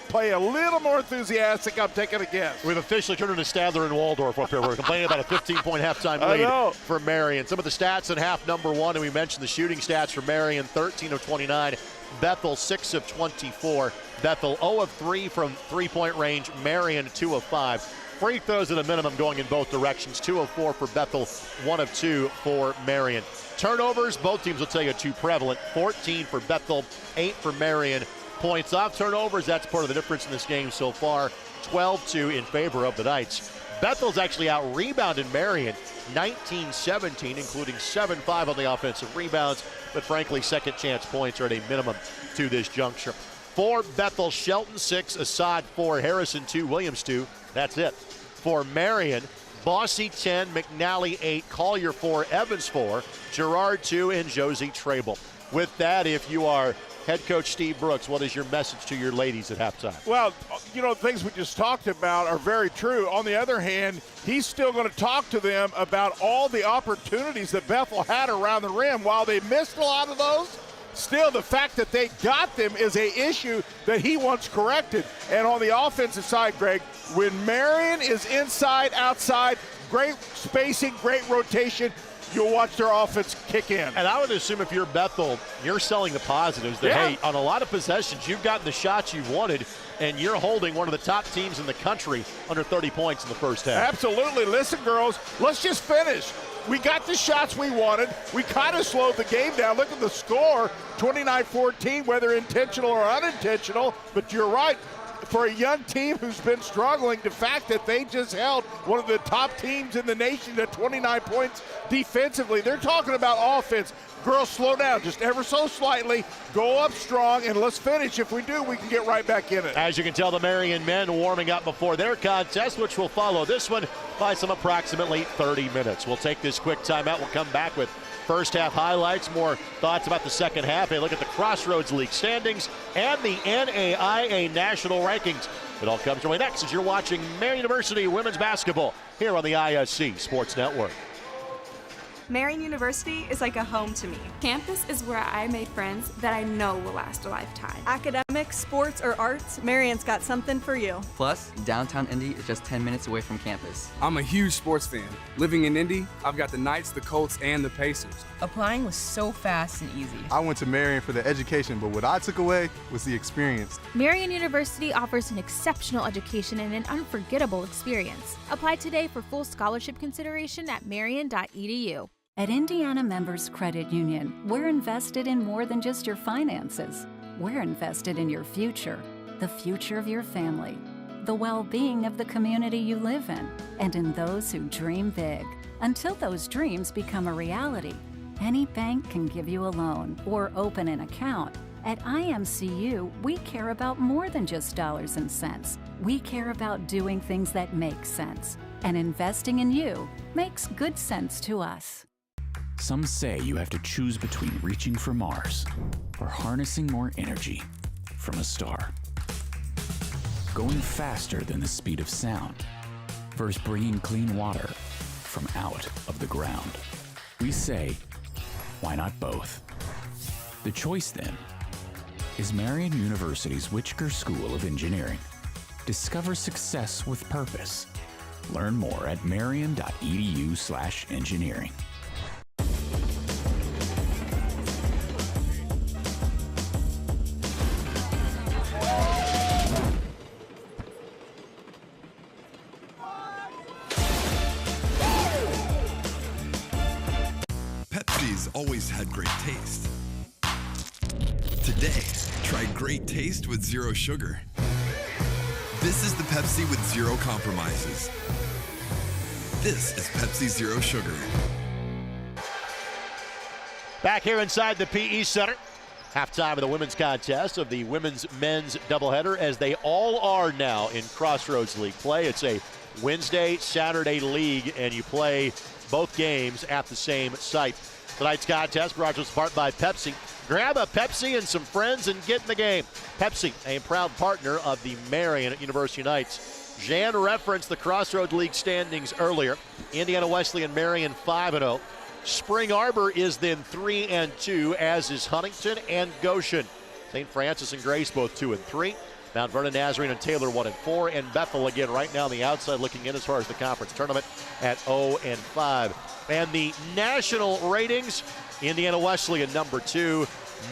play a little more enthusiastic. I'm taking a guess. We've officially turned into Stadler and Waldorf up here. We're complaining about a 15-point halftime lead for Marian. Some of the stats in half number one, and we mentioned the shooting stats for Marian, 13 of 29. Bethel, 6 of 24. Bethel, 0 of 3 from three-point range. Marian, 2 of 5. Free throws at a minimum going in both directions. 2 of 4 for Bethel, 1 of 2 for Marian. Turnovers, both teams will tell you too prevalent. 14 for Bethel, 8 for Marian. Points off turnovers, that's part of the difference in this game so far. 12-2 in favor of the Knights. Bethel's actually out-rebounded Marian 19-17, including 7-5 on the offensive rebounds. But frankly, second chance points are at a minimum to this juncture. For Bethel, Shelton 6, Assad 4, Harrison 2, Williams 2. That's it. For Marian, Bossy 10, McNally 8, Collier 4, Evans 4, Gerard 2, and Josie Trable. With that, if you are head coach Steve Brooks, what is your message to your ladies at halftime? Well, you know, things we just talked about are very true. On the other hand, he's still going to talk to them about all the opportunities that Bethel had around the rim. While they missed a lot of those, still the fact that they got them is an issue that he wants corrected. And on the offensive side, Greg, when Marian is inside, outside, great spacing, great rotation, you'll watch their offense kick in. And I would assume if you're Bethel, you're selling the positives that, hey, on a lot of possessions, you've gotten the shots you've wanted, and you're holding one of the top teams in the country under 30 points in the first half. Absolutely. Listen, girls, let's just finish. We got the shots we wanted. We kind of slowed the game down. Look at the score, 29-14, whether intentional or unintentional. But you're right. For a young team who's been struggling, the fact that they just held one of the top teams in the nation at 29 points defensively, they're talking about offense. Girls, slow down just ever so slightly, go up strong, and let's finish. If we do, we can get right back in it. As you can tell, the Marian men warming up before their contest, which will follow this one by some approximately 30 minutes. We'll take this quick timeout. We'll come back with first half highlights, more thoughts about the second half. A look at the Crossroads League standings and the NAIA national rankings. It all comes your way next as you're watching Marian University women's basketball here on the ISC Sports Network. Marian University is like a home to me. Campus is where I made friends that I know will last a lifetime. Academics, sports, or arts, Marian's got something for you. Plus, downtown Indy is just 10 minutes away from campus. I'm a huge sports fan. Living in Indy, I've got the Knights, the Colts, and the Pacers. Applying was so fast and easy. I went to Marian for the education, but what I took away was the experience. Marian University offers an exceptional education and an unforgettable experience. Apply today for full scholarship consideration at marian.edu. At Indiana Members Credit Union, we're invested in more than just your finances. We're invested in your future, the future of your family, the well-being of the community you live in, and in those who dream big. Until those dreams become a reality, any bank can give you a loan or open an account. At IMCU, we care about more than just dollars and cents. We care about doing things that make sense. And investing in you makes good sense to us. Some say you have to choose between reaching for Mars or harnessing more energy from a star. going faster than the speed of sound, versus bringing clean water from out of the ground. We say, why not both? The choice then is Marian University's Whitaker School of Engineering. Discover success with purpose. Learn more at marian.edu/engineering. Pepsi's always had great taste. Today, try great taste with zero sugar. This is the Pepsi with zero compromises. This is Pepsi Zero Sugar. Back here inside the PE Center. Halftime of the women's contest of the women's-men's doubleheader, as they all are now in Crossroads League play. It's a Wednesday-Saturday league, and you play both games at the same site. Tonight's contest brought to us apart by Pepsi. Grab a Pepsi and some friends and get in the game. Pepsi, a proud partner of the Marian University Knights. Jan referenced the Crossroads League standings earlier. Indiana Wesleyan Marian 5-0. Spring Arbor is then 3-2, as is Huntington and Goshen. St. Francis and Grace both 2-3. Mount Vernon, Nazarene, and Taylor 1-4, and Bethel again right now on the outside looking in as far as the conference tournament at 0-5. And the national ratings: Indiana Wesleyan number 2,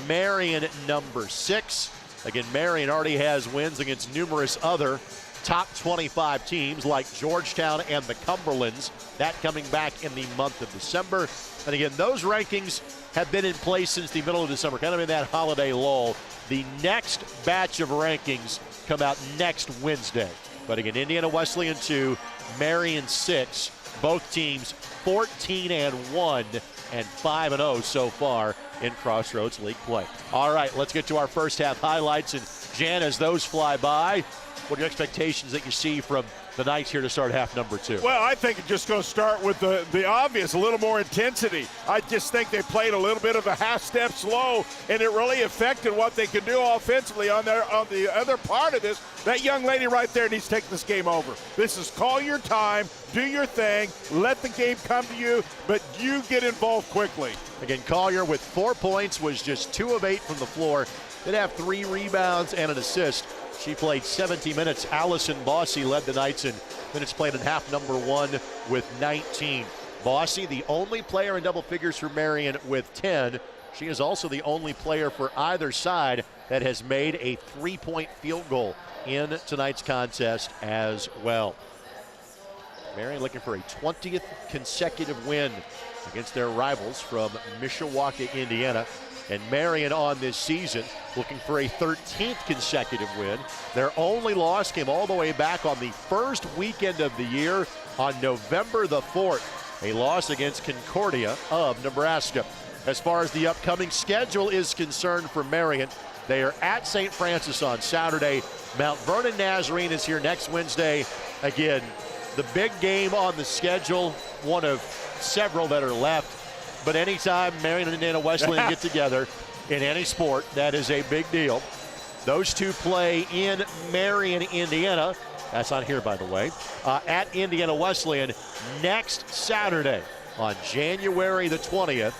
Marian number 6. Again, Marian already has wins against numerous other top 25 teams like Georgetown and the Cumberlands. That coming back in the month of December. And again, those rankings have been in place since the middle of December, kind of in that holiday lull. The next batch of rankings come out next Wednesday. But again, Indiana Wesleyan 2, Marian 6. Both teams 14-1 and 5-0 so far in Crossroads League play. All right, let's get to our first half highlights. And Jan, as those fly by, what are your expectations that you see from the Knights here to start half number 2? Well, I think it's just going to start with the obvious, a little more intensity. I just think they played a little bit of a half step slow, and it really affected what they could do offensively on the other part of this. That young lady right there needs to take this game over. This is call your time, do your thing, let the game come to you, but you get involved quickly. Again, Collier with 4 points, was just 2 of 8 from the floor. Did have 3 rebounds and an assist. She played 70 minutes. Allison Bossy led the Knights in minutes played in half number 1 with 19. Bossy, the only player in double figures for Marian with 10. She is also the only player for either side that has made a 3-point field goal in tonight's contest as well. Marian looking for a 20th consecutive win against their rivals from Mishawaka, Indiana. And Marian on this season looking for a 13th consecutive win. Their only loss came all the way back on the first weekend of the year on November the 4th. A loss against Concordia of Nebraska. As far as the upcoming schedule is concerned for Marian, they are at St. Francis on Saturday. Mount Vernon Nazarene is here next Wednesday. Again, the big game on the schedule, one of several that are left. But anytime Marian and Indiana Wesleyan get together in any sport, that is a big deal. Those two play in Marian, Indiana. That's not here, by the way. At Indiana Wesleyan next Saturday on January the 20th.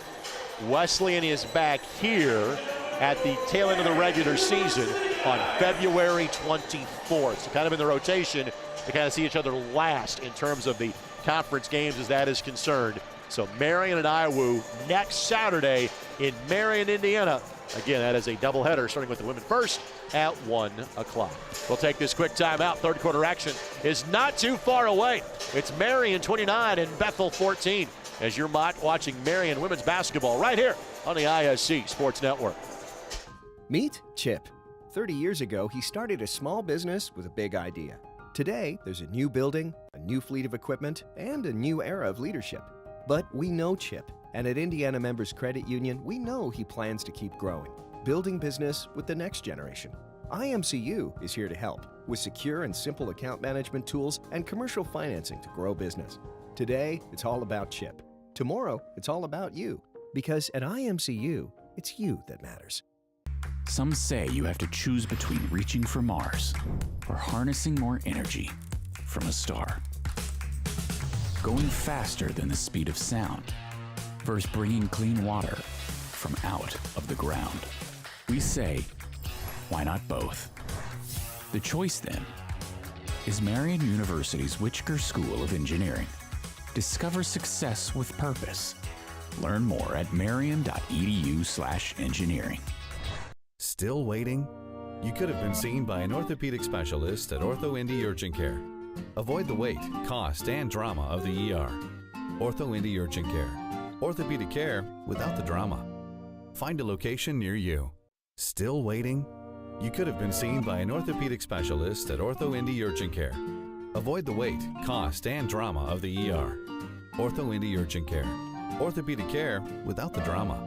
Wesleyan is back here at the tail end of the regular season on February 24th. So kind of in the rotation to kind of see each other last in terms of the conference games as that is concerned. So Marian and Iowa next Saturday in Marian, Indiana. Again, that is a doubleheader starting with the women first at 1 o'clock. We'll take this quick timeout. Third quarter action is not too far away. It's Marian 29 and Bethel 14 as you're watching Marian women's basketball right here on the ISC Sports Network. Meet Chip. 30 years ago, he started a small business with a big idea. Today, there's a new building, a new fleet of equipment, and a new era of leadership. But we know Chip, and at Indiana Members Credit Union, we know he plans to keep growing, building business with the next generation. IMCU is here to help with secure and simple account management tools and commercial financing to grow business. Today, it's all about Chip. Tomorrow, it's all about you. Because at IMCU, it's you that matters. Some say you have to choose between reaching for Mars or harnessing more energy from a star. Going faster than the speed of sound versus bringing clean water from out of the ground. We say, why not both? The choice then is Marian University's Whitaker School of Engineering. Discover success with purpose. Learn more at marian.edu/engineering. Still waiting? You could have been seen by an orthopedic specialist at Ortho Indy Urgent Care. Avoid the wait, cost, and drama of the ER. Ortho Indy Urgent Care. Orthopedic care without the drama. Find a location near you. Still waiting? You could have been seen by an orthopedic specialist at Ortho Indy Urgent Care. Avoid the wait, cost, and drama of the ER. Ortho Indy Urgent Care. Orthopedic care without the drama.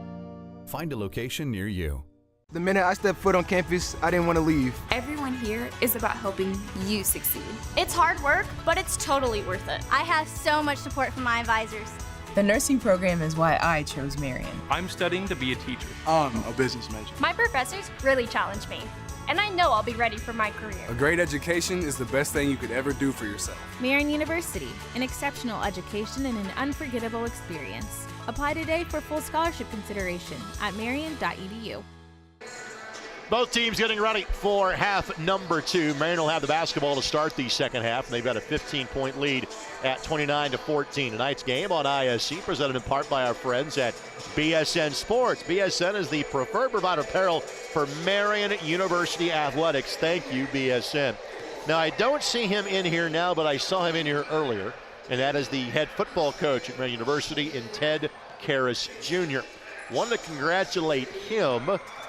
Find a location near you. The minute I stepped foot on campus, I didn't want to leave. Everyone here is about helping you succeed. It's hard work, but it's totally worth it. I have so much support from my advisors. The nursing program is why I chose Marian. I'm studying to be a teacher. I'm a business major. My professors really challenge me, and I know I'll be ready for my career. A great education is the best thing you could ever do for yourself. Marian University, an exceptional education and an unforgettable experience. Apply today for full scholarship consideration at marian.edu. Both teams getting ready for half number 2. Marian will have the basketball to start the second half, and they've got a 15-point lead at 29-14. Tonight's game on ISC, presented in part by our friends at BSN Sports. BSN is the preferred provider of apparel for Marian University athletics. Thank you, BSN. Now, I don't see him in here now, but I saw him in here earlier, and that is the head football coach at Marian University in Ted Karras Jr. Wanted to congratulate him,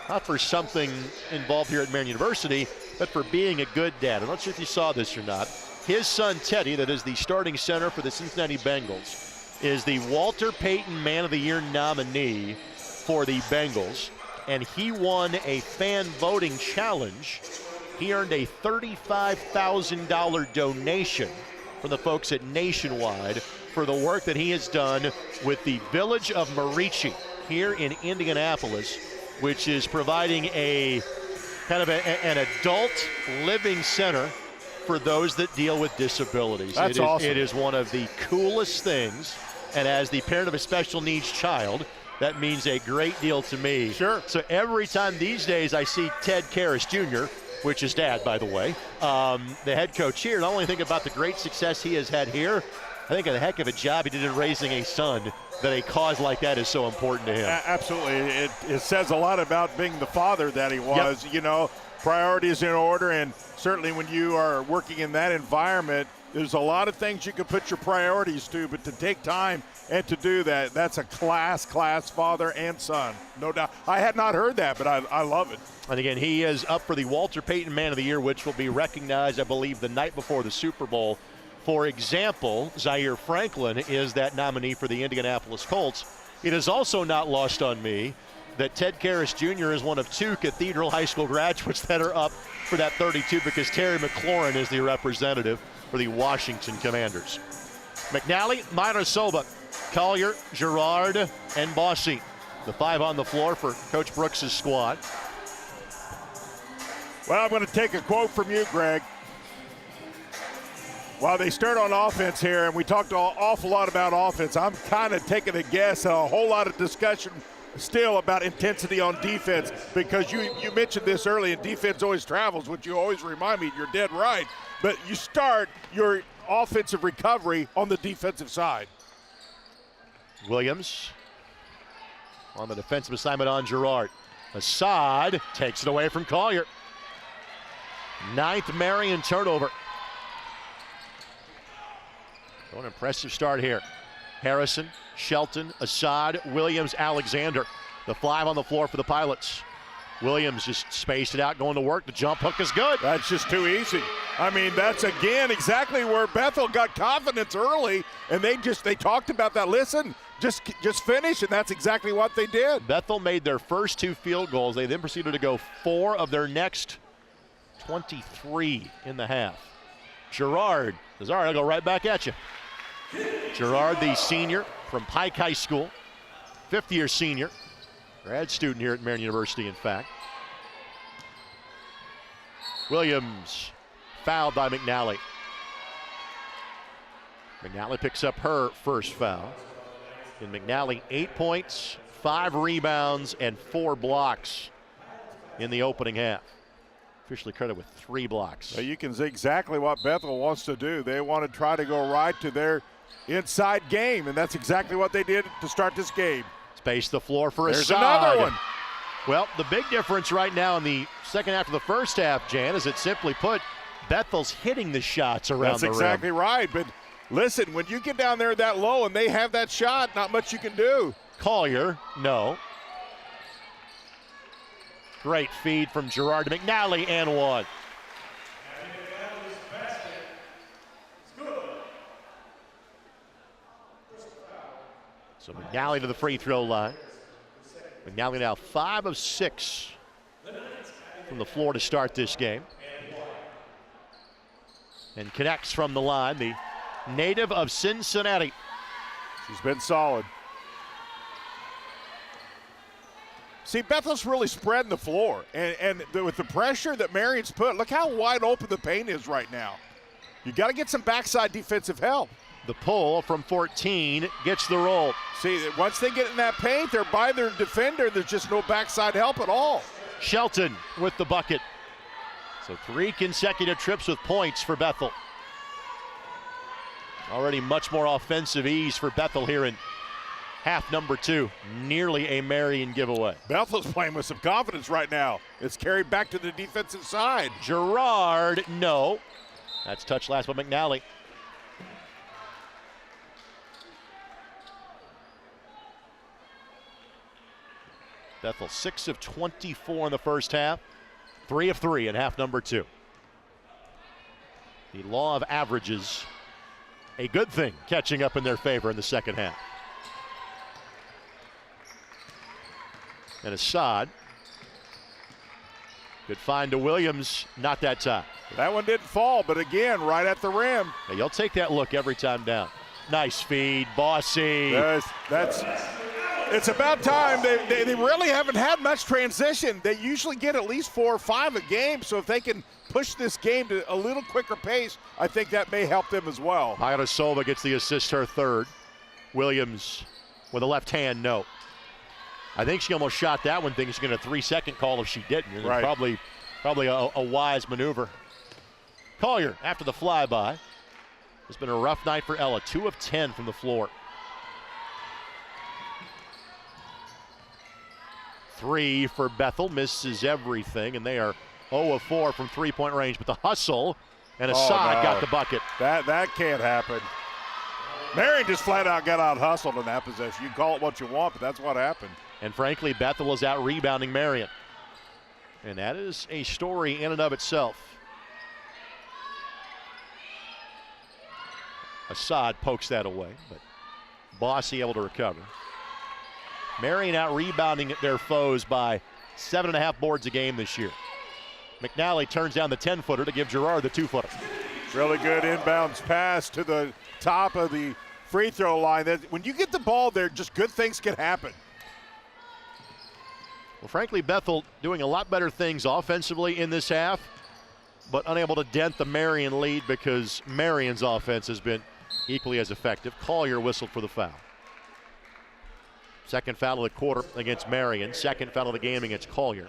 not for something involved here at Marian University, but for being a good dad. I'm not sure if you saw this or not. His son, Teddy, that is the starting center for the Cincinnati Bengals, is the Walter Payton Man of the Year nominee for the Bengals, and he won a fan voting challenge. He earned a $35,000 donation from the folks at Nationwide for the work that he has done with the village of Marici here in Indianapolis, which is providing a kind of an adult living center for those that deal with disabilities. That's awesome. It is one of the coolest things, and as the parent of a special needs child, that means a great deal to me. Sure. So every time these days I see Ted Karras Jr., which is dad, by the way, the head coach here, not only think about the great success he has had here, I think a heck of a job he did in raising a son, that a cause like that is so important to him. Absolutely. It says a lot about being the father that he was. Yep. You know, priorities in order, and certainly when you are working in that environment, there's a lot of things you can put your priorities to, but to take time and to do that, that's a class father and son, no doubt. I had not heard that, but I love it. And again, he is up for the Walter Payton Man of the Year, which will be recognized, I believe, the night before the Super Bowl. For example, Zaire Franklin is that nominee for the Indianapolis Colts. It is also not lost on me that Ted Karras Jr. is one of 2 Cathedral High School graduates that are up for that 32, because Terry McLaurin is the representative for the Washington Commanders. McNally, Minosoba, Collier, Girard, and Bossy. The 5 on the floor for Coach Brooks' squad. Well, I'm going to take a quote from you, Greg. While they start on offense here, and we talked an awful lot about offense, I'm kind of taking a guess, a whole lot of discussion still about intensity on defense, because you mentioned this early, and defense always travels, which you always remind me, you're dead right. But you start your offensive recovery on the defensive side. Williams on the defensive assignment on Girard. Assad takes it away from Collier. 9th Marian turnover. An impressive start here. Harrison, Shelton, Assad, Williams, Alexander. The 5 on the floor for the Pilots. Williams just spaced it out, going to work. The jump hook is good. That's just too easy. I mean, that's, again, exactly where Bethel got confidence early, and they talked about that. Listen, just finish, and that's exactly what they did. Bethel made their first 2 field goals. They then proceeded to go 4 of their next 23 in the half. Girard says, all right, I'll go right back at you. Girard, the senior from Pike High School, 5th-year senior, grad student here at Marian University, in fact. Williams fouled by McNally. McNally picks up her first foul. And McNally 8 points, 5 rebounds, and 4 blocks in the opening half. Officially credited with 3 blocks. You can see exactly what Bethel wants to do. They want to try to go right to their inside game, and that's exactly what they did to start this game. Space the floor for There's Assad. another one. Well, the big difference right now in the second half of the first half, Jan, is it simply put, Bethel's hitting the shots around the rim. That's exactly right, but listen, when you get down there that low and they have that shot, not much you can do. Collier, no. Great feed from Gerard to McNally, and one. So McNally to the free throw line. McNally now 5 of 6 from the floor to start this game. And connects from the line, the native of Cincinnati. She's been solid. See, Bethel's really spreading the floor. And with the pressure that Marian's put, look how wide open the paint is right now. You got to get some backside defensive help. The pull from 14 gets the roll. See, once they get in that paint, they're by their defender. There's just no backside help at all. Shelton with the bucket. So 3 consecutive trips with points for Bethel. Already much more offensive ease for Bethel here in half number 2. Nearly a Marian giveaway. Bethel's playing with some confidence right now. It's carried back to the defensive side. Gerard, no. That's touched last by McNally. Bethel 6 of 24 in the first half, 3 of 3 in half number 2. The law of averages, a good thing, catching up in their favor in the second half. And Assad, good find to Williams, not that time. That one didn't fall, but again, right at the rim. Hey, you'll take that look every time down. Nice feed, Bossy. It's about time. They really haven't had much transition. They usually get at least 4 or 5 a game, so if they can push this game to a little quicker pace, I think that may help them as well. Iodasova gets the assist, her third. Williams with a left hand, no. I think she almost shot that one, thinking she's going to 3-second call if she didn't. Right. Probably a wise maneuver. Collier after the flyby. It's been a rough night for Ella, 2 of 10 from the floor. 3 for Bethel, misses everything, and they are 0 of 4 from 3-point range. But the hustle, and Assad got the bucket. That can't happen. Marian just flat out got out hustled in that possession. You can call it what you want, but that's what happened. And frankly, Bethel is out rebounding Marian. And that is a story in and of itself. Assad pokes that away, but Bossy able to recover. Marian out rebounding their foes by 7.5 boards a game this year. McNally turns down the 10-footer to give Gerard the 2-footer. Really good inbounds pass to the top of the free throw line. When you get the ball there, just good things can happen. Well, frankly, Bethel doing a lot better things offensively in this half, but unable to dent the Marian lead because Marian's offense has been equally as effective. Collier whistled for the foul. Second foul of the quarter against Marian. Second foul of the game against Collier.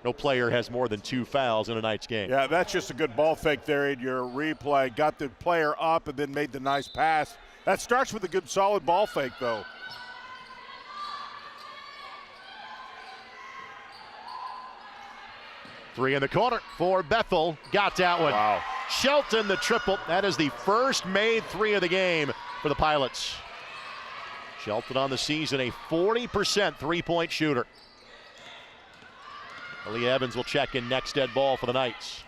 No player has more than 2 fouls in a night's game. Yeah, that's just a good ball fake there in your replay. Got the player up and then made the nice pass. That starts with a good solid ball fake, though. Three in the corner for Bethel. Got that one. Wow. Shelton the triple. That is the first made 3 of the game for the Pilots. Shelton on the season, a 40% three-point shooter. Lee Evans will check in next dead ball for the Knights.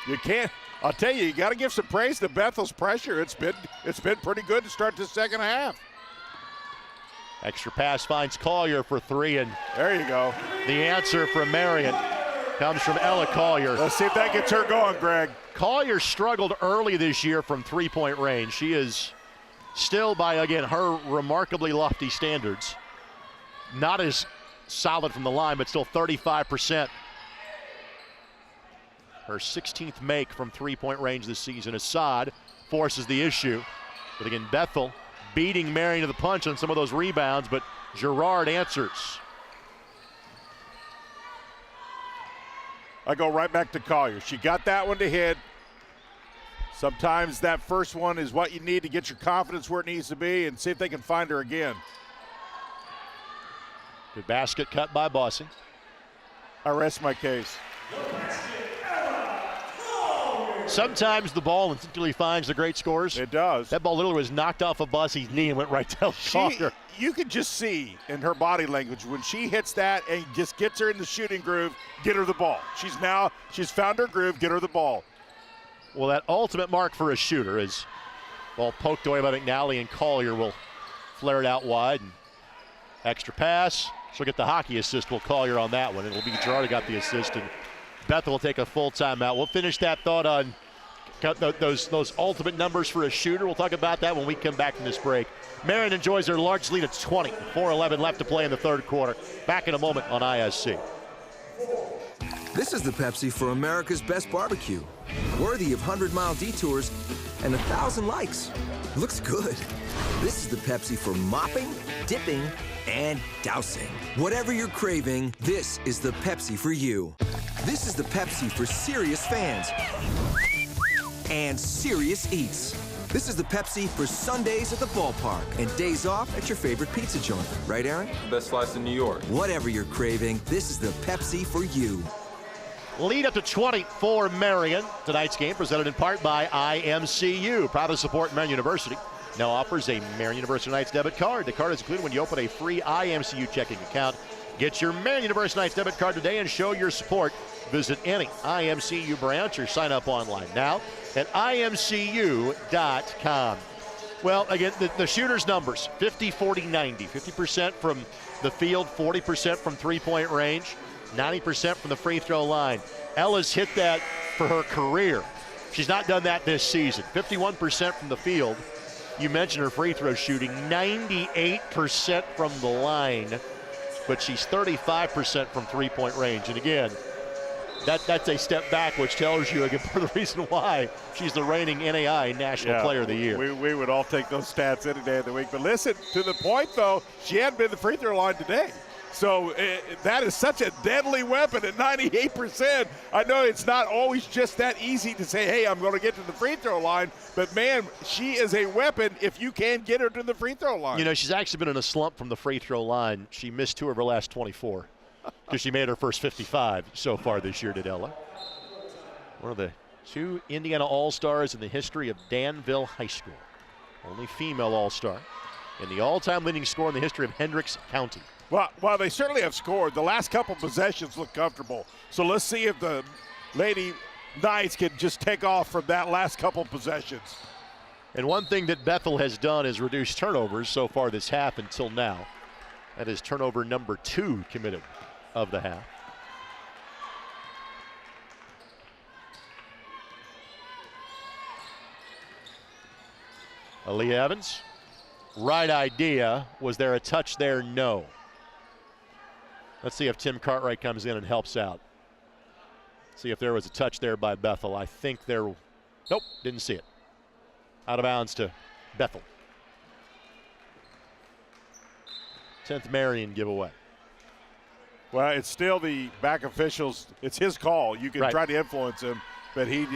You can't. I'll tell you, you got to give some praise to Bethel's pressure. It's been pretty good to start the second half. Extra pass finds Collier for 3, and there you go. The answer from Marian comes from Ella Collier. Let's see if that gets her going, Greg. Collier struggled early this year from 3-point range. She is still, by, again, her remarkably lofty standards, not as solid from the line, but still 35% her 16th make from three-point range this season. Assad forces the issue. But again, Bethel beating Marian to the punch on some of those rebounds, but Girard answers. I go right back to Collier. She got that one to hit. Sometimes that first one is what you need to get your confidence where it needs to be, and see if they can find her again. Good basket cut by Bossy. I rest my case. Sometimes the ball instinctively finds the great scores. It does. That ball literally was knocked off of Bossy's knee and went right down Collier. You can just see in her body language when she hits that and just gets her in the shooting groove, get her the ball. She's found her groove, get her the ball. Well, that ultimate mark for a shooter is ball poked away by McNally, and Collier will flare it out wide. And extra pass. She'll get the hockey assist. Will Collier on that one. It'll be Girard who got the assist, and Bethel will take a full timeout. We'll finish that thought on those ultimate numbers for a shooter. We'll talk about that when we come back from this break. Marian enjoys their large lead at 20. 4:11 left to play in the third quarter. Back in a moment on ISC. This is the Pepsi for America's Best Barbecue. Worthy of 100-mile detours and 1,000 likes. Looks good. This is the Pepsi for mopping, dipping, and dousing. Whatever you're craving, this is the Pepsi for you. This is the Pepsi for serious fans and serious eats. This is the Pepsi for Sundays at the ballpark and days off at your favorite pizza joint. Right, Aaron? Best slice in New York. Whatever you're craving, this is the Pepsi for you. Lead up to 20 for Marian. Tonight's game presented in part by IMCU. Proud to support Marian University. Now offers a Marian University Knights debit card. The card is included when you open a free IMCU checking account. Get your Marian University Knights debit card today and show your support. Visit any IMCU branch or sign up online now at imcu.com. Well, again, the shooters' numbers, 50, 40, 90. 50% from the field, 40% from three-point range, 90% from the free throw line. Ella's hit that for her career. She's not done that this season. 51% from the field. You mentioned her free throw shooting, 98% from the line, but she's 35% from three-point range. And again, that's a step back, which tells you, again, part of the reason why she's the reigning NAI National Player of the Year. We would all take those stats any day of the week. But listen, to the point, though, she hadn't been the free throw line today. So that is such a deadly weapon at 98%. I know it's not always just that easy to say, hey, I'm going to get to the free throw line. But, man, she is a weapon if you can get her to the free throw line. You know, she's actually been in a slump from the free throw line. She missed 2 of her last 24 because she made her first 55 so far this year, did Ella. One of the 2 Indiana All-Stars in the history of Danville High School. Only female All-Star. And the all-time leading scorer in the history of Hendricks County. Well, while they certainly have scored, the last couple possessions look comfortable. So let's see if the Lady Knights can just take off from that last couple possessions. And one thing that Bethel has done is reduce turnovers so far this half until now. That is turnover number 2 committed of the half. Aaliyah Evans, right idea. Was there a touch there? No. Let's see if Tim Cartwright comes in and helps out. See if there was a touch there by Bethel. I think there, nope, didn't see it. Out of bounds to Bethel. 10th Marian giveaway. Well, it's still the back officials. It's his call. You can try to influence him, but he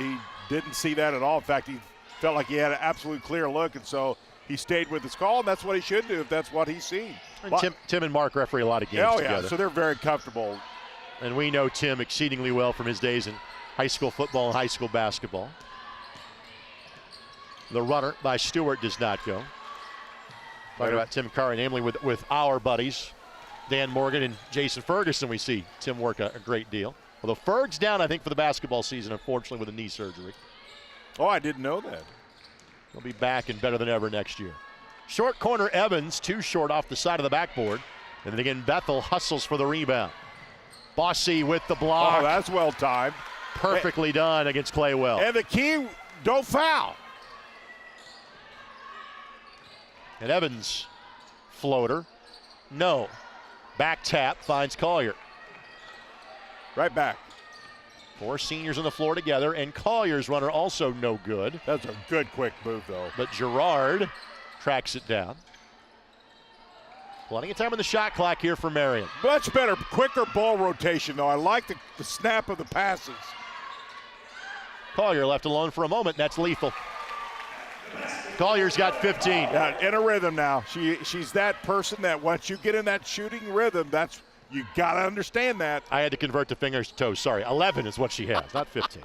didn't see that at all. In fact, he felt like he had an absolute clear look, and so he stayed with his call, and that's what he should do if that's what he's seen. And Tim and Mark referee a lot of games together. So they're very comfortable. And we know Tim exceedingly well from his days in high school football and high school basketball. The runner by Stewart does not go. Talking about Tim Curry, namely with our buddies, Dan Morgan and Jason Ferguson, we see Tim work a great deal. Although Ferg's down, I think, for the basketball season, unfortunately, with a knee surgery. Oh, I didn't know that. He'll be back and better than ever next year. Short corner Evans, 2 short off the side of the backboard. And then again, Bethel hustles for the rebound. Bossy with the block. Oh, that's well timed. Perfectly done against Claywell. And the key, don't foul. And Evans, floater, no. Back tap finds Collier. Right back. 4 seniors on the floor together, and Collier's runner also no good. That's a good quick move, though. But Girard tracks it down. Plenty of time on the shot clock here for Marian. Much better, quicker ball rotation, though. I like the snap of the passes. Collier left alone for a moment. That's lethal. Collier's got 15. Yeah, in a rhythm now. She's that person that once you get in that shooting rhythm, you got to understand that. I had to convert to fingers to toes. Sorry, 11 is what she has, not 15.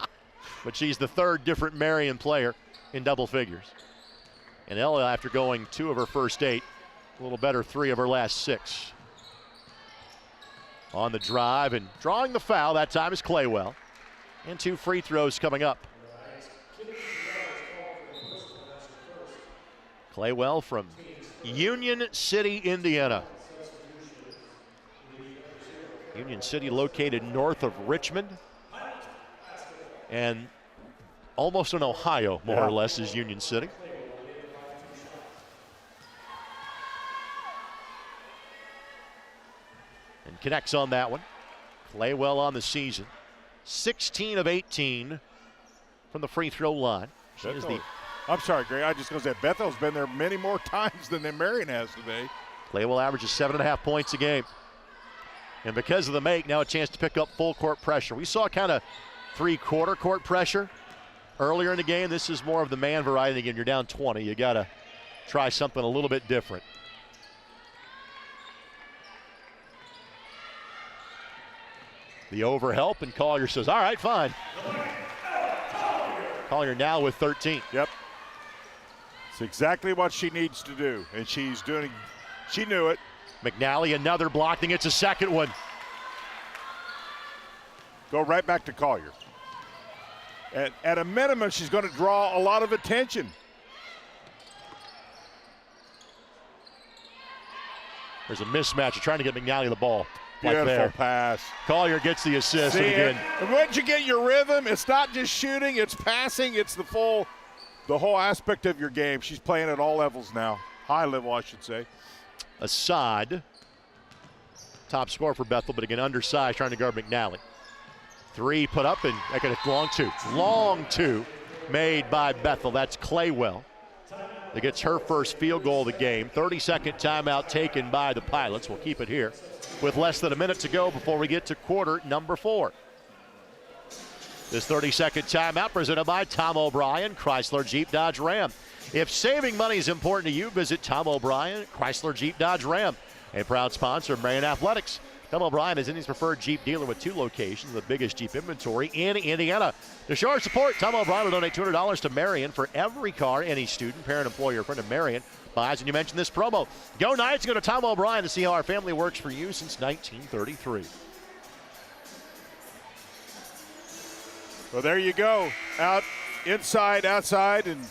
But she's the third different Marian player in double figures. And Ella, after going 2 of her first 8, a little better 3 of her last 6. On the drive and drawing the foul, that time is Claywell. And 2 free throws coming up. Claywell from Union City, Indiana. Union City located north of Richmond. And almost in Ohio, more or less, is Union City. And connects on that one. Claywell on the season. 16 of 18 from the free throw line. I'm sorry, Greg. I just going to say Bethel's been there many more times than Marian has today. Claywell averages 7.5 points a game. And because of the make, now a chance to pick up full court pressure. We saw kind of 3/4 court pressure earlier in the game. This is more of the man variety. Again, you're down 20. You got to try something a little bit different. The overhelp, and Collier says, all right, fine. Collier now with 13. Yep. It's exactly what she needs to do, and she's doing. She knew it. McNally, another block, then gets a second one. Go right back to Collier. At a minimum, she's going to draw a lot of attention. There's a mismatch. You're trying to get McNally the ball. Beautiful there. pass. Collier gets the assist. See, again. And once you get your rhythm, it's not just shooting, it's passing, it's the whole aspect of your game. She's playing at all levels now. High level, I should say. Assad, top scorer for Bethel, but again undersized, trying to guard McNally. 3 put up, and that got a long 2. Long 2 made by Bethel. That's Claywell. That gets her first field goal of the game. 30-second timeout taken by the Pilots. We'll keep it here with less than a minute to go before we get to quarter number 4. This 30-second timeout presented by Tom O'Brien, Chrysler Jeep Dodge Ram. If saving money is important to you, visit Tom O'Brien, Chrysler Jeep Dodge Ram, a proud sponsor of Marian Athletics. Tom O'Brien is Indy's preferred Jeep dealer with 2 locations, the biggest Jeep inventory in Indiana. To show our support, Tom O'Brien will donate $200 to Marian for every car any student, parent, employee, or friend of Marian buys when you mention this promo. Go Knights, go to Tom O'Brien to see how our family works for you since 1933. Well, there you go. Out, inside, outside, and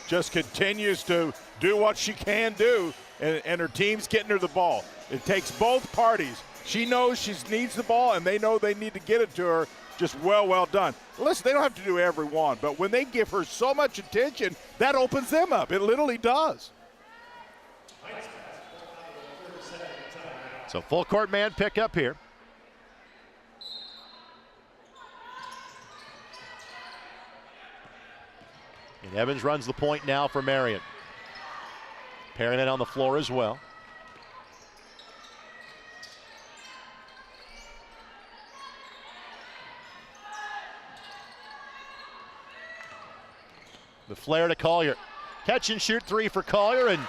just continues to do what she can do, and her team's getting her the ball. It takes both parties. She knows she needs the ball, and they know they need to get it to her. Just well done. Listen, they don't have to do every one, but when they give her so much attention, that opens them up. It literally does. So full court man pick up here. And Evans runs the point now for Marian. Perrinet on the floor as well. The flare to Collier. Catch and shoot 3 for Collier, and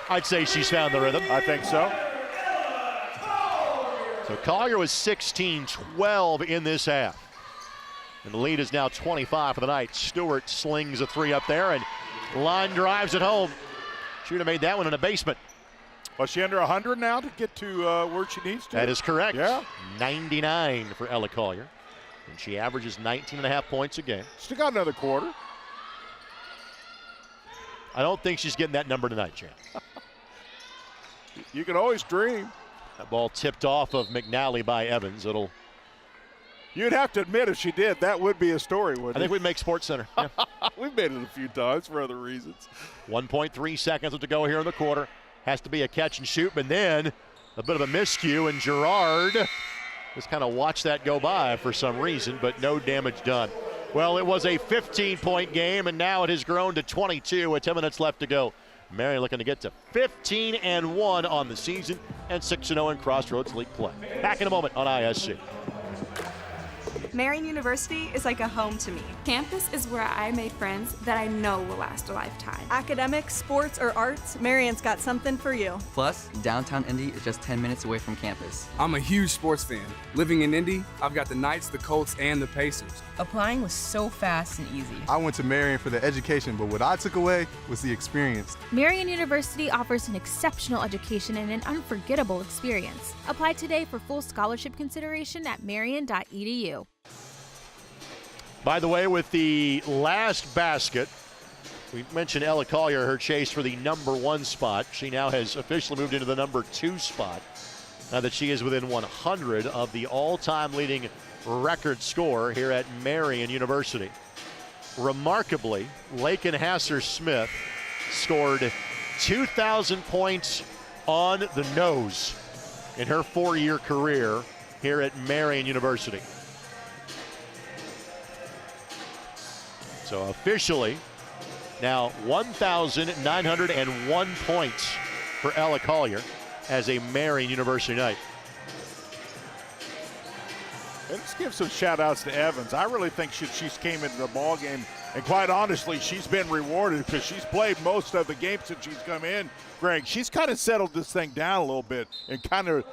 I'd say she's found the rhythm. I think so. So Collier was 16-12 in this half. And the lead is now 25 for the night. Stewart slings a 3 up there, and line drives it home. Should have made that one in the basement. Was she under 100 now to get to where she needs to? That is correct. Yeah. 99 for Ella Collier. And she averages 19.5 points a game. Still got another quarter. I don't think she's getting that number tonight, Jan. You can always dream. That ball tipped off of McNally by Evans. You'd have to admit if she did, that would be a story, wouldn't it? I think we'd make SportsCenter. Yeah. We've made it a few times for other reasons. 1.3 seconds to go here in the quarter. Has to be a catch and shoot, but then a bit of a miscue, and Girard Just kind of watched that go by for some reason, but no damage done. Well, it was a 15-point game, and now it has grown to 22 with 10 minutes left to go. Marian looking to get to 15-1 on the season and 6-0 in Crossroads League play. Back in a moment on ISC. Marian University is like a home to me. Campus is where I made friends that I know will last a lifetime. Academics, sports, or arts, Marian's got something for you. Plus, downtown Indy is just 10 minutes away from campus. I'm a huge sports fan. Living in Indy, I've got the Knights, the Colts, and the Pacers. Applying was so fast and easy. I went to Marian for the education, but what I took away was the experience. Marian University offers an exceptional education and an unforgettable experience. Apply today for full scholarship consideration at marian.edu. By the way, with the last basket, we mentioned Ella Collier, her chase for the number 1 spot. She now has officially moved into the number 2 spot, now that she is within 100 of the all-time leading record scorer here at Marian University. Remarkably, Laken Hasser-Smith scored 2,000 points on the nose in her 4-year career here at Marian University. So officially, now 1,901 points for Ella Collier as a Marian University Knight. Let's give some shout-outs to Evans. I really think she's came into the ball game, and quite honestly, she's been rewarded because she's played most of the games since she's come in. Greg, she's kind of settled this thing down a little bit and kind of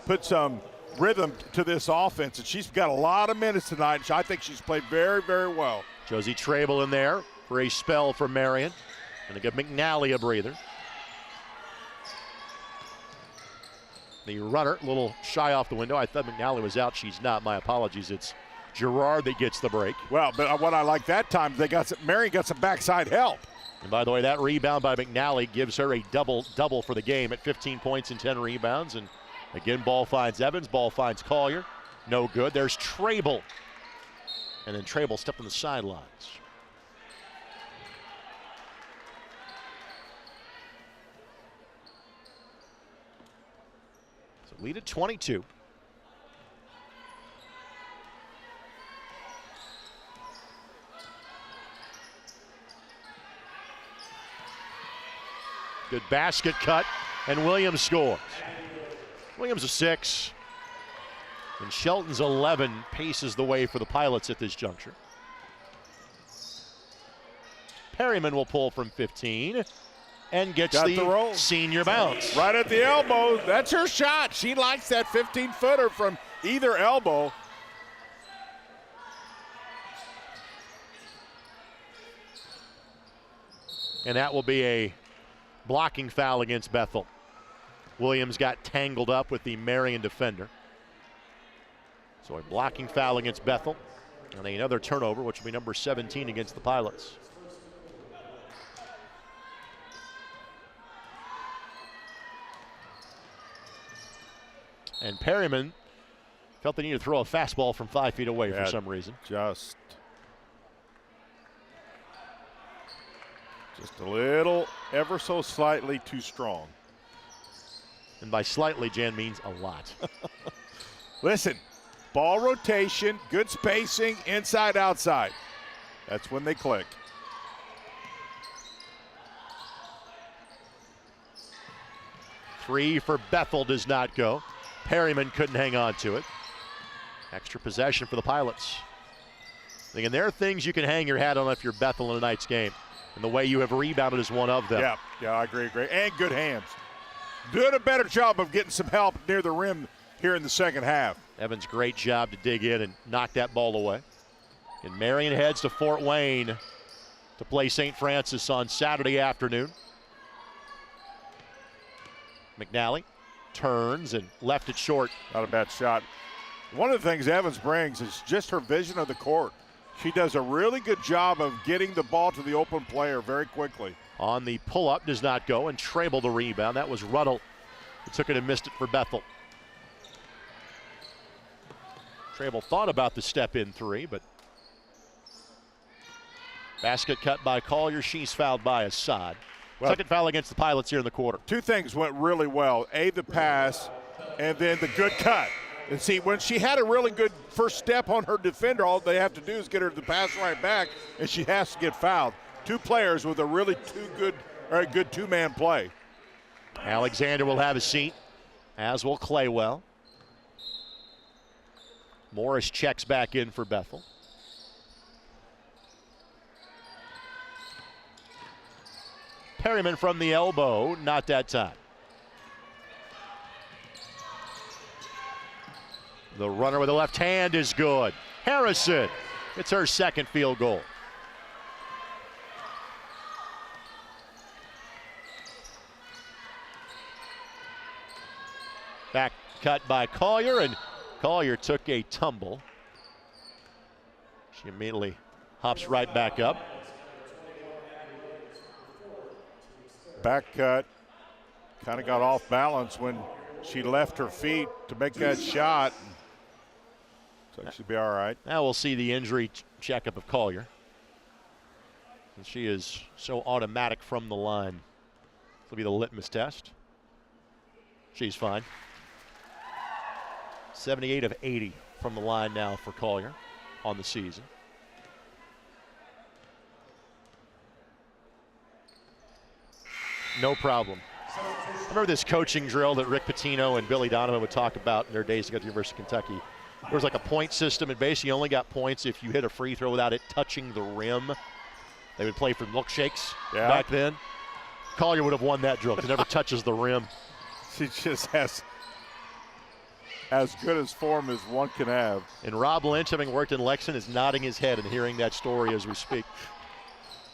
put some rhythm to this offense, and she's got a lot of minutes tonight. I think she's played very, very well. Josie Trable in there for a spell for Marian. Going to give McNally a breather. The runner, a little shy off the window. I thought McNally was out. She's not. My apologies. It's Gerard that gets the break. Well, but what I like that time, Marian got some backside help. And by the way, that rebound by McNally gives her a double-double for the game at 15 points and 10 rebounds. And again, ball finds Evans, ball finds Collier. No good. There's Trable. And then Trable stepped on the sidelines. So lead at 22. Good basket cut, and Williams scores. Williams a 6. And Shelton's 11 paces the way for the Pilots at this juncture. Perryman will pull from 15 and gets the senior bounce. Right at the elbow. That's her shot. She likes that 15-footer from either elbow. And that will be a blocking foul against Bethel. Williams got tangled up with the Marian defender. So a blocking foul against Bethel and another turnover, which will be number 17 against the Pilots. And Perryman felt the need to throw a fastball from 5 feet away for some reason. Just a little, ever so slightly too strong. And by slightly, Jan means a lot. Listen, ball rotation, good spacing, inside, outside. That's when they click. Three for Bethel does not go. Perryman couldn't hang on to it. Extra possession for the Pilots. Again, there are things you can hang your hat on if you're Bethel in tonight's game. And the way you have rebounded is one of them. Yeah, I agree. And good hands. Doing a better job of getting some help near the rim here in the second half. Evans, great job to dig in and knock that ball away. And Marian heads to Fort Wayne to play St. Francis on Saturday afternoon. McNally turns and left it short. Not a bad shot. One of the things Evans brings is just her vision of the court. She does a really good job of getting the ball to the open player very quickly. On the pull-up does not go, and Trable the rebound. That was Ruddle who took it and missed it for Bethel. Trable thought about the step-in three, but basket cut by Collier. She's fouled by Assad. Second foul against the Pilots here in the quarter. Two things went really well. A, the pass, and then the good cut. And see, when she had a really good first step on her defender, all they have to do is get her to pass right back, and she has to get fouled. Two players with a really good two-man play. Alexander will have a seat, as will Claywell. Morris checks back in for Bethel. Perryman from the elbow, not that time. The runner with the left hand is good. Harrison, it's her second field goal. Back cut by Collier, and Collier took a tumble. She immediately hops right back up. Back cut, kind of got off balance when she left her feet to make that shot. So she'll be all right. Now we'll see the injury checkup of Collier. And she is so automatic from the line. This will be the litmus test. She's fine. 78 of 80 from the line now for Collier on the season. No problem. Remember this coaching drill that Rick Pitino and Billy Donovan would talk about in their days ago at the University of Kentucky? There was like a point system, and basically you only got points if you hit a free throw without it touching the rim. They would play for milkshakes back then. Collier would have won that drill because it never touches the rim. She just has as good as form as one can have. And Rob Lynch, having worked in Lexington, is nodding his head and hearing that story as we speak.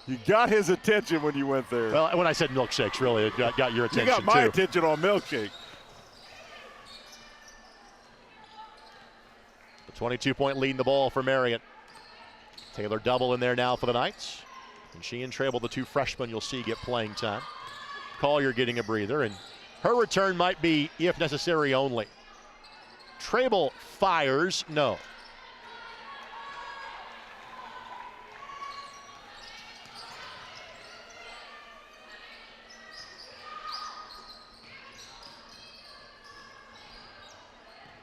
You got his attention when you went there. Well, when I said milkshakes, really, it got your attention, you got my too. attention on milkshake. The 22-point lead in the ball for Marian. Taylor double in there now for the Knights. And she and Trable, the two freshmen you'll see, get playing time. Collier getting a breather, and her return might be, if necessary, only. Trable fires, no.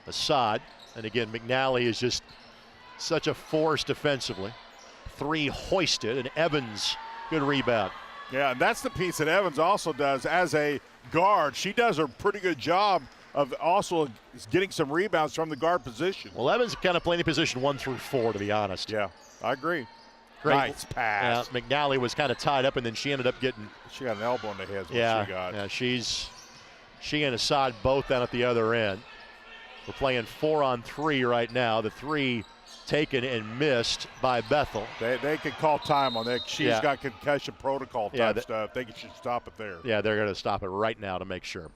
Assad, and again, McNally is just such a force defensively. Three hoisted, and Evans, good rebound. Yeah, and that's the piece that Evans also does as a guard. She does a pretty good job of also getting some rebounds from the guard position. Well, Evans kind of playing the position 1 through 4, to be honest. Yeah, I agree. Great. Nice pass. McNally was kind of tied up, and then she ended up getting. She got an elbow in the head. Yeah, she got. Yeah, she and Assad both down at the other end. We're playing 4-on-3 right now. The three taken and missed by Bethel. They could call time on that. She's got concussion protocol type stuff. They should stop it there. Yeah, they're going to stop it right now to make sure.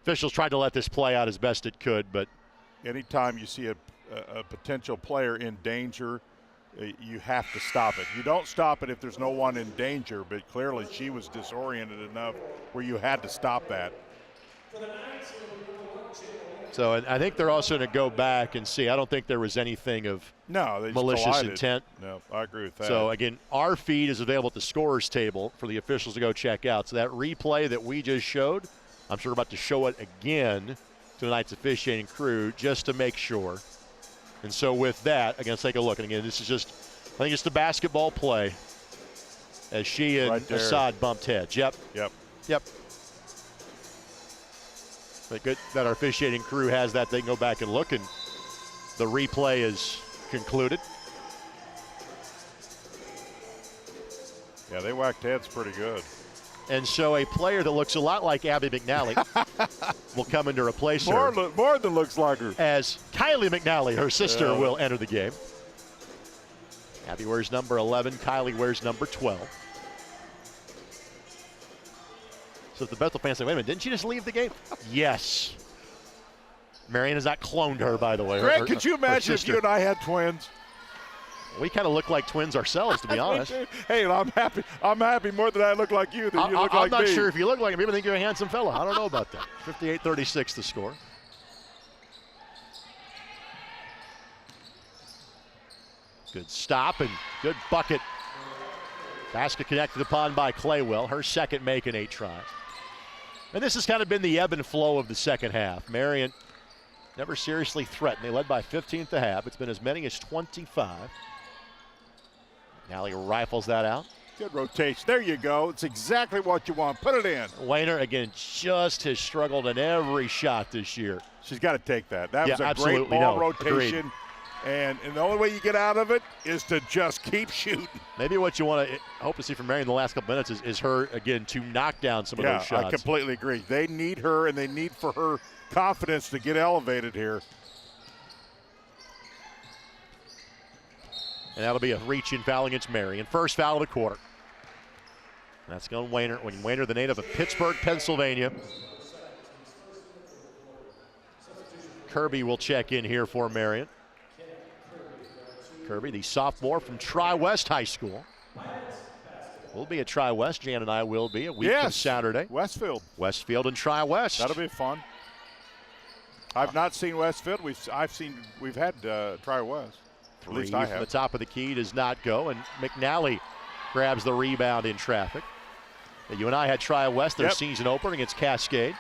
Officials tried to let this play out as best it could, but anytime you see a potential player in danger, you have to stop it. You don't stop it if there's no one in danger, but clearly she was disoriented enough where you had to stop that. So I think they're also going to go back and see. I don't think there was anything of malicious intent. No, I agree with that. So, again, our feed is available at the scorer's table for the officials to go check out. So that replay that we just showed, I'm sure we're about to show it again to tonight's officiating crew just to make sure. And so with that, again, let's take a look. And, again, this is just, I think it's the basketball play as she and Assad bumped heads. Yep. But good that our officiating crew has that. They can go back and look, and the replay is concluded. Yeah, they whacked heads pretty good. And so a player that looks a lot like Abby McNally will come in to replace her. More than looks like her. As Kylie McNally, her sister, will enter the game. Abby wears number 11. Kylie wears number 12. So if the Bethel fans say, wait a minute, didn't she just leave the game? Yes. Marian has not cloned her, by the way. Greg, could you imagine if you and I had twins? We kind of look like twins ourselves, to be honest. Hey, I'm happy. I'm happy more that I look like you than you look like me. I'm not sure if you look like me. People think you're a handsome fella. I don't know about that. 58-36 the score. Good stop and good bucket. Basket connected upon by Claywell. Her second make in 8 tries. And this has kind of been the ebb and flow of the second half. Marian never seriously threatened. They led by 15 at the half. It's been as many as 25. Now he rifles that out. Good rotation. There you go. It's exactly what you want. Put it in. Weiner, again, just has struggled in every shot this year. She's got to take that. That was a absolutely. great ball rotation. Agreed. And the only way you get out of it is to just keep shooting. Maybe what you want to hope to see from Marian in the last couple minutes is her, again, to knock down some of those shots. I completely agree. They need her, and they need for her confidence to get elevated here. And that'll be a reach-in foul against Marian. First foul of the quarter. That's going Weiner. When Weiner, the native of Pittsburgh, Pennsylvania. Kirby will check in here for Marian. Kirby, the sophomore from Tri-West High School. We'll be at Tri-West. Jan and I will be a week from Saturday. Westfield and Tri-West. That'll be fun. I've not seen Westfield. We've had Tri-West. At least I have. From the top of the key does not go, and McNally grabs the rebound in traffic. You and I had Tri-West, their season opener against Cascade.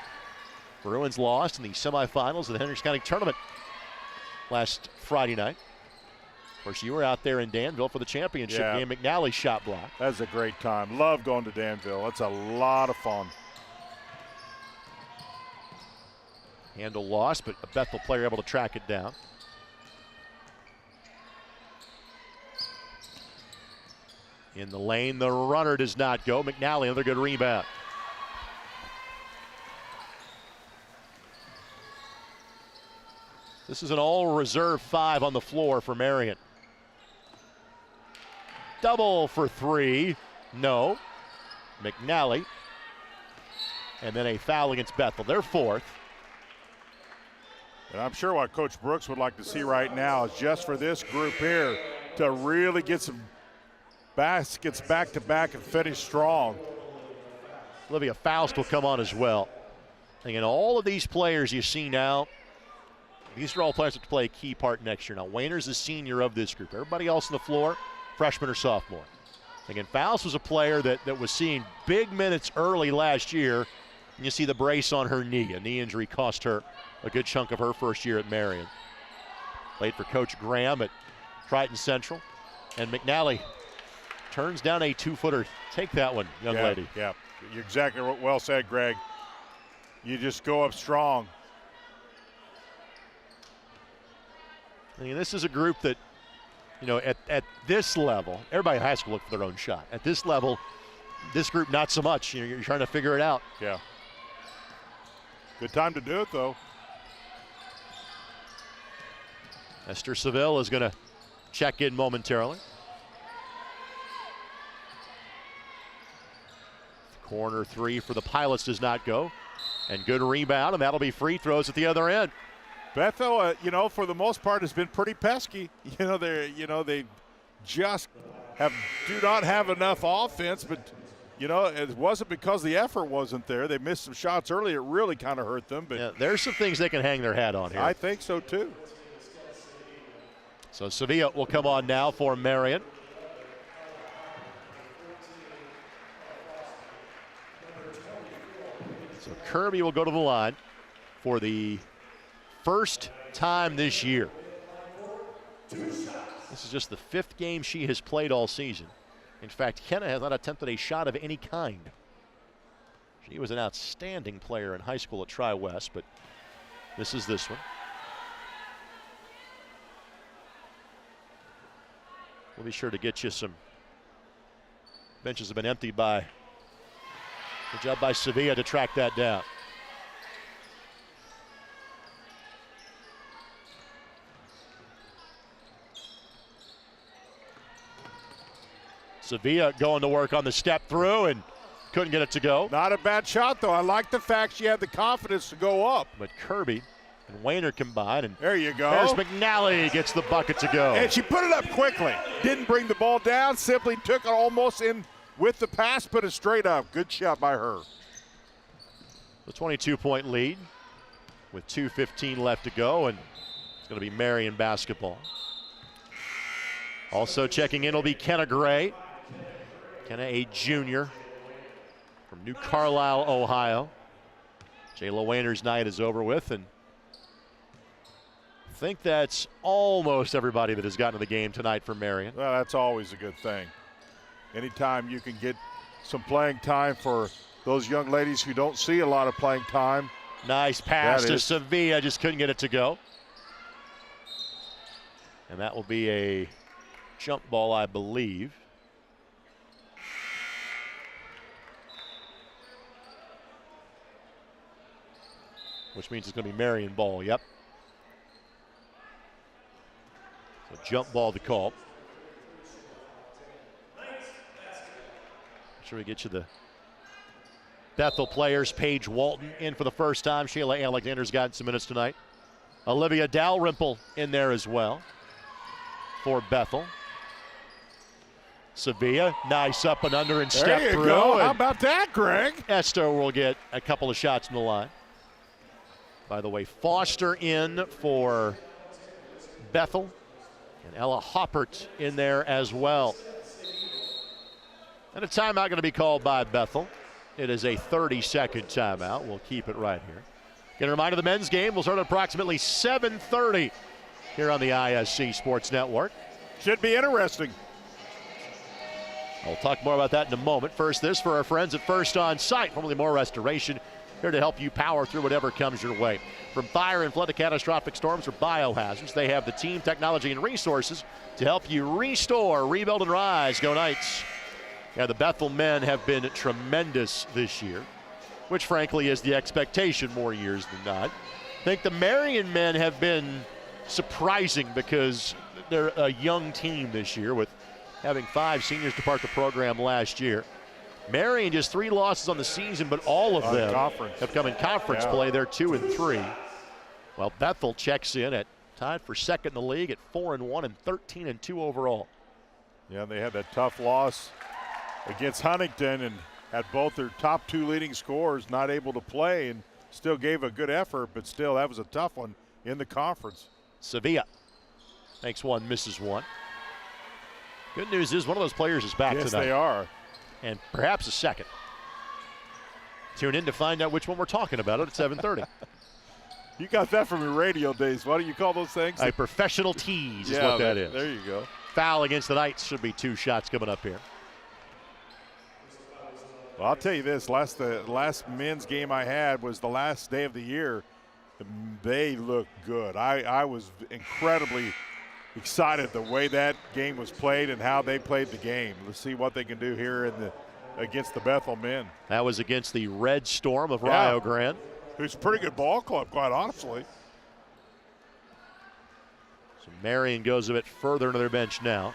Bruins lost in the semifinals of the Henry County Tournament last Friday night. Of course, you were out there in Danville for the championship game. McNally shot block. That's a great time. Love going to Danville. That's a lot of fun. Handle lost, but a Bethel player able to track it down. In the lane, the runner does not go. McNally, another good rebound. This is an all-reserve 5 on the floor for Marian. Double for 3. No. McNally. And then a foul against Bethel. They're fourth. And I'm sure what Coach Brooks would like to see right now is just for this group here to really get some baskets back-to-back and finish strong. Olivia Faust will come on as well. And all of these players you see now, these are all players that play a key part next year. Now, Weiner's the senior of this group. Everybody else on the floor, freshman or sophomore. Again, Faust was a player that was seeing big minutes early last year. And you see the brace on her knee. A knee injury cost her a good chunk of her first year at Marian. Played for Coach Graham at Triton Central. And McNally turns down a 2-footer. Take that one, young lady. Yeah, you're exactly well said, Greg. You just go up strong. I mean, this is a group that, you know, at this level, everybody in high school look for their own shot. At this level, this group not so much. You know, you're trying to figure it out. Yeah. Good time to do it, though. Esther Seville is going to check in momentarily. Corner 3 for the Pilots does not go. And good rebound, and that'll be free throws at the other end. Bethel, you know, for the most part, has been pretty pesky. They just do not have enough offense, but it wasn't because the effort wasn't there. They missed some shots early. It really kind of hurt them. But yeah, there's some things they can hang their hat on here. I think so too. So Sevilla will come on now for Marian. So Kirby will go to the line for the first time this year. This is just the 5th game she has played all season. In fact, Kenna has not attempted a shot of any kind. She was an outstanding player in high school at Tri-West, but this is this one. We'll be sure to get you some. Benches have been emptied by. Good job by Sevilla to track that down. Sevilla going to work on the step through and couldn't get it to go. Not a bad shot, though. I like the fact she had the confidence to go up. But Kirby and Weiner combine, and there you go. There's McNally gets the bucket to go. And she put it up quickly. Didn't bring the ball down, simply took it almost in with the pass, put it straight up. Good shot by her. The 22-point lead with 2:15 left to go, and it's going to be Marian basketball. Also checking in will be Kenna Gray. Kenna, a junior from New Carlisle, Ohio. Jayla Weiner's night is over with, and think that's almost everybody that has gotten to the game tonight for Marian. Well, that's always a good thing. Anytime you can get some playing time for those young ladies who don't see a lot of playing time. Nice pass to Sevilla, just couldn't get it to go. And that will be a jump ball, I believe. Which means it's going to be Marian ball, yep. So jump ball to call. Make sure we get you the Bethel players. Paige Walton in for the first time. Shayla Alexander's gotten some minutes tonight. Olivia Dalrymple in there as well for Bethel. Sevilla, nice up and under and step through. There you go. How about that, Greg? Esther will get a couple of shots from the line. By the way, Foster in for Bethel. And Ella Hoppert in there as well. And a timeout going to be called by Bethel. It is a 30-second timeout. We'll keep it right here. Get a reminder, the men's game will start at approximately 7:30 here on the ISC Sports Network. Should be interesting. I'll talk more about that in a moment. First, this for our friends at First On Site, formerly More Restoration, here to help you power through whatever comes your way. From fire and flood to catastrophic storms or biohazards, they have the team, technology, and resources to help you restore, rebuild, and rise. Go Knights. Yeah, the Bethel men have been tremendous this year, which frankly is the expectation more years than not. I think the Marian men have been surprising because they're a young team this year with having 5 seniors depart the program last year. Marian just 3 losses on the season, but all of them have come in conference play. They're 2-3. Well, Bethel checks in at tied for second in the league at 4-1 and 13-2 overall. Yeah, they had that tough loss against Huntington and had both their top 2 leading scorers not able to play and still gave a good effort, but still that was a tough one in the conference. Sevilla makes one, misses one. Good news is one of those players is back tonight. Yes, they are. And perhaps a second. Tune in to find out which one we're talking about at 7:30. You got that from your radio days. What do you call those things? A professional tease is what that is. There you go. Foul against the Knights. Should be 2 shots coming up here. Well, I'll tell you this. The last men's game I had was the last day of the year. They looked good. I was incredibly excited the way that game was played and how they played the game. Let's see what they can do here against the Bethel men. That was against the Red Storm of Rio Grande. Who's a pretty good ball club, quite honestly. So Marian goes a bit further into their bench now,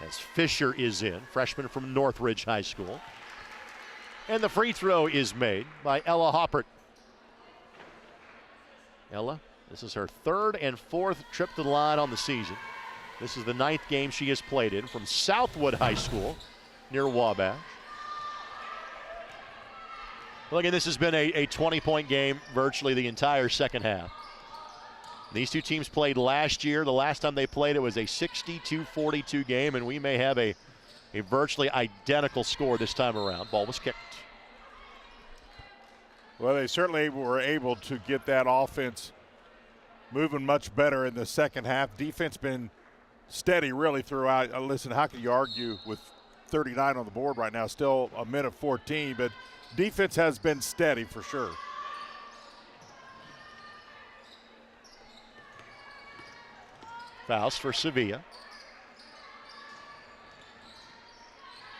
as Fisher is in, freshman from Northridge High School. And the free throw is made by Ella Hoppert. Ella, this is her 3rd and 4th trip to the line on the season. This is the 9th game she has played in, from Southwood High School near Wabash. Well, again, this has been a 20-point game virtually the entire second half. These two teams played last year. The last time they played, it was a 62-42 game, and we may have a virtually identical score this time around. Ball was kicked. Well, they certainly were able to get that offense moving much better in the second half. Defense been steady really throughout. Listen, how can you argue with 39 on the board right now? Still a minute 14, but defense has been steady for sure. Fouls for Sevilla.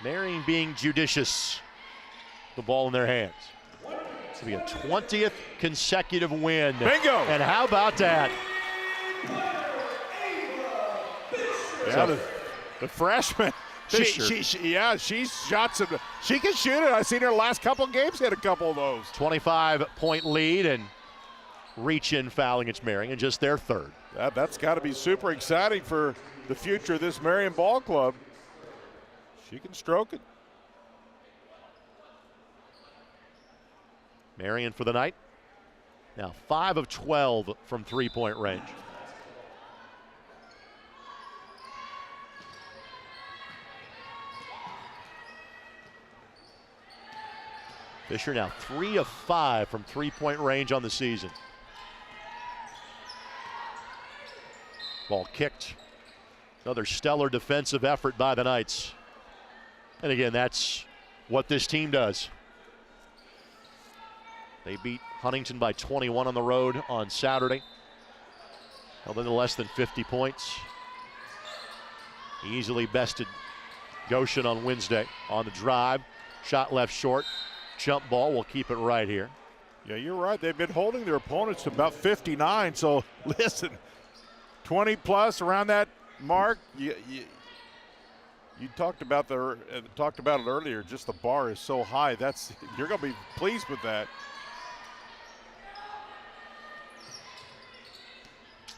Marian being judicious. The ball in their hands. It's going to be a 20th consecutive win. Bingo! And how about that? Yeah, the freshman. Fisher. She's shot some. She can shoot it. I've seen her last couple of games hit a couple of those. 25-point lead and reach-in foul against Marian, just their 3rd. That's got to be super exciting for the future of this Marian ball club. She can stroke it. Marian for the night. Now 5 of 12 from 3-point range. Fisher now 3 of 5 from 3-point range on the season. Ball kicked. Another stellar defensive effort by the Knights. And again, that's what this team does. They beat Huntington by 21 on the road on Saturday. Held them to less than 50 points. Easily bested Goshen on Wednesday on the drive. Shot left short. Jump ball. We'll keep it right here. Yeah, you're right. They've been holding their opponents to about 59. So listen, 20 plus around that mark. You talked about it earlier. Just the bar is so high. You're going to be pleased with that.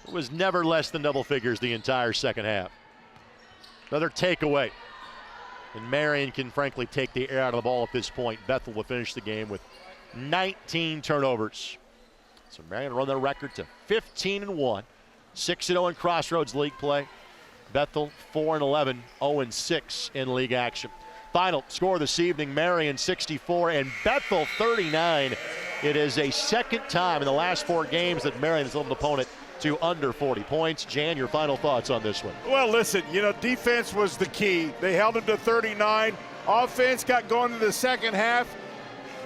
It was never less than double figures the entire second half. Another takeaway. And Marian can frankly take the air out of the ball at this point. Bethel will finish the game with 19 turnovers. So Marian run their record to 15-1. 6-0 in Crossroads League play. Bethel 4-11, 0-6 in league action. Final score this evening, Marian 64 and Bethel 39. It is a second time in the last 4 games that Marian has held an opponent to under 40 points. Jan, your final thoughts on this one? Well, listen, defense was the key. They held him to 39. Offense got going in the second half.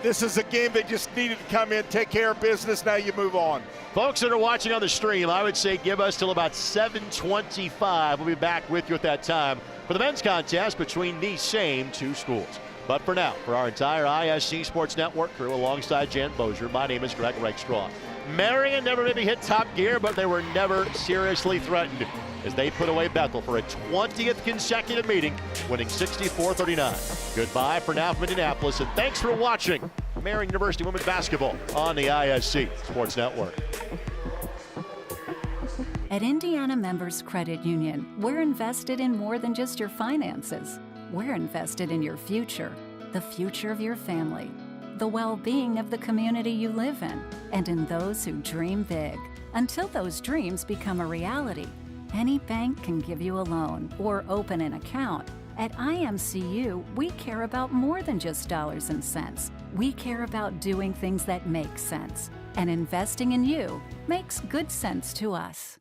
This is a game they just needed to come in, take care of business. Now you move on. Folks that are watching on the stream, I would say give us till about 7:25. We'll be back with you at that time for the men's contest between these same two schools. But for now, for our entire ISC Sports Network crew alongside Jan Bozier, my name is Greg Rakestraw. Marian never maybe hit top gear, but they were never seriously threatened as they put away Bethel for a 20th consecutive meeting, winning 64-39. Goodbye for now from Indianapolis, and thanks for watching Marian University Women's Basketball on the ISC Sports Network. At Indiana Members Credit Union, we're invested in more than just your finances. We're invested in your future, the future of your family, the well-being of the community you live in, and in those who dream big. Until those dreams become a reality, any bank can give you a loan or open an account. At IMCU, we care about more than just dollars and cents. We care about doing things that make sense. And investing in you makes good sense to us.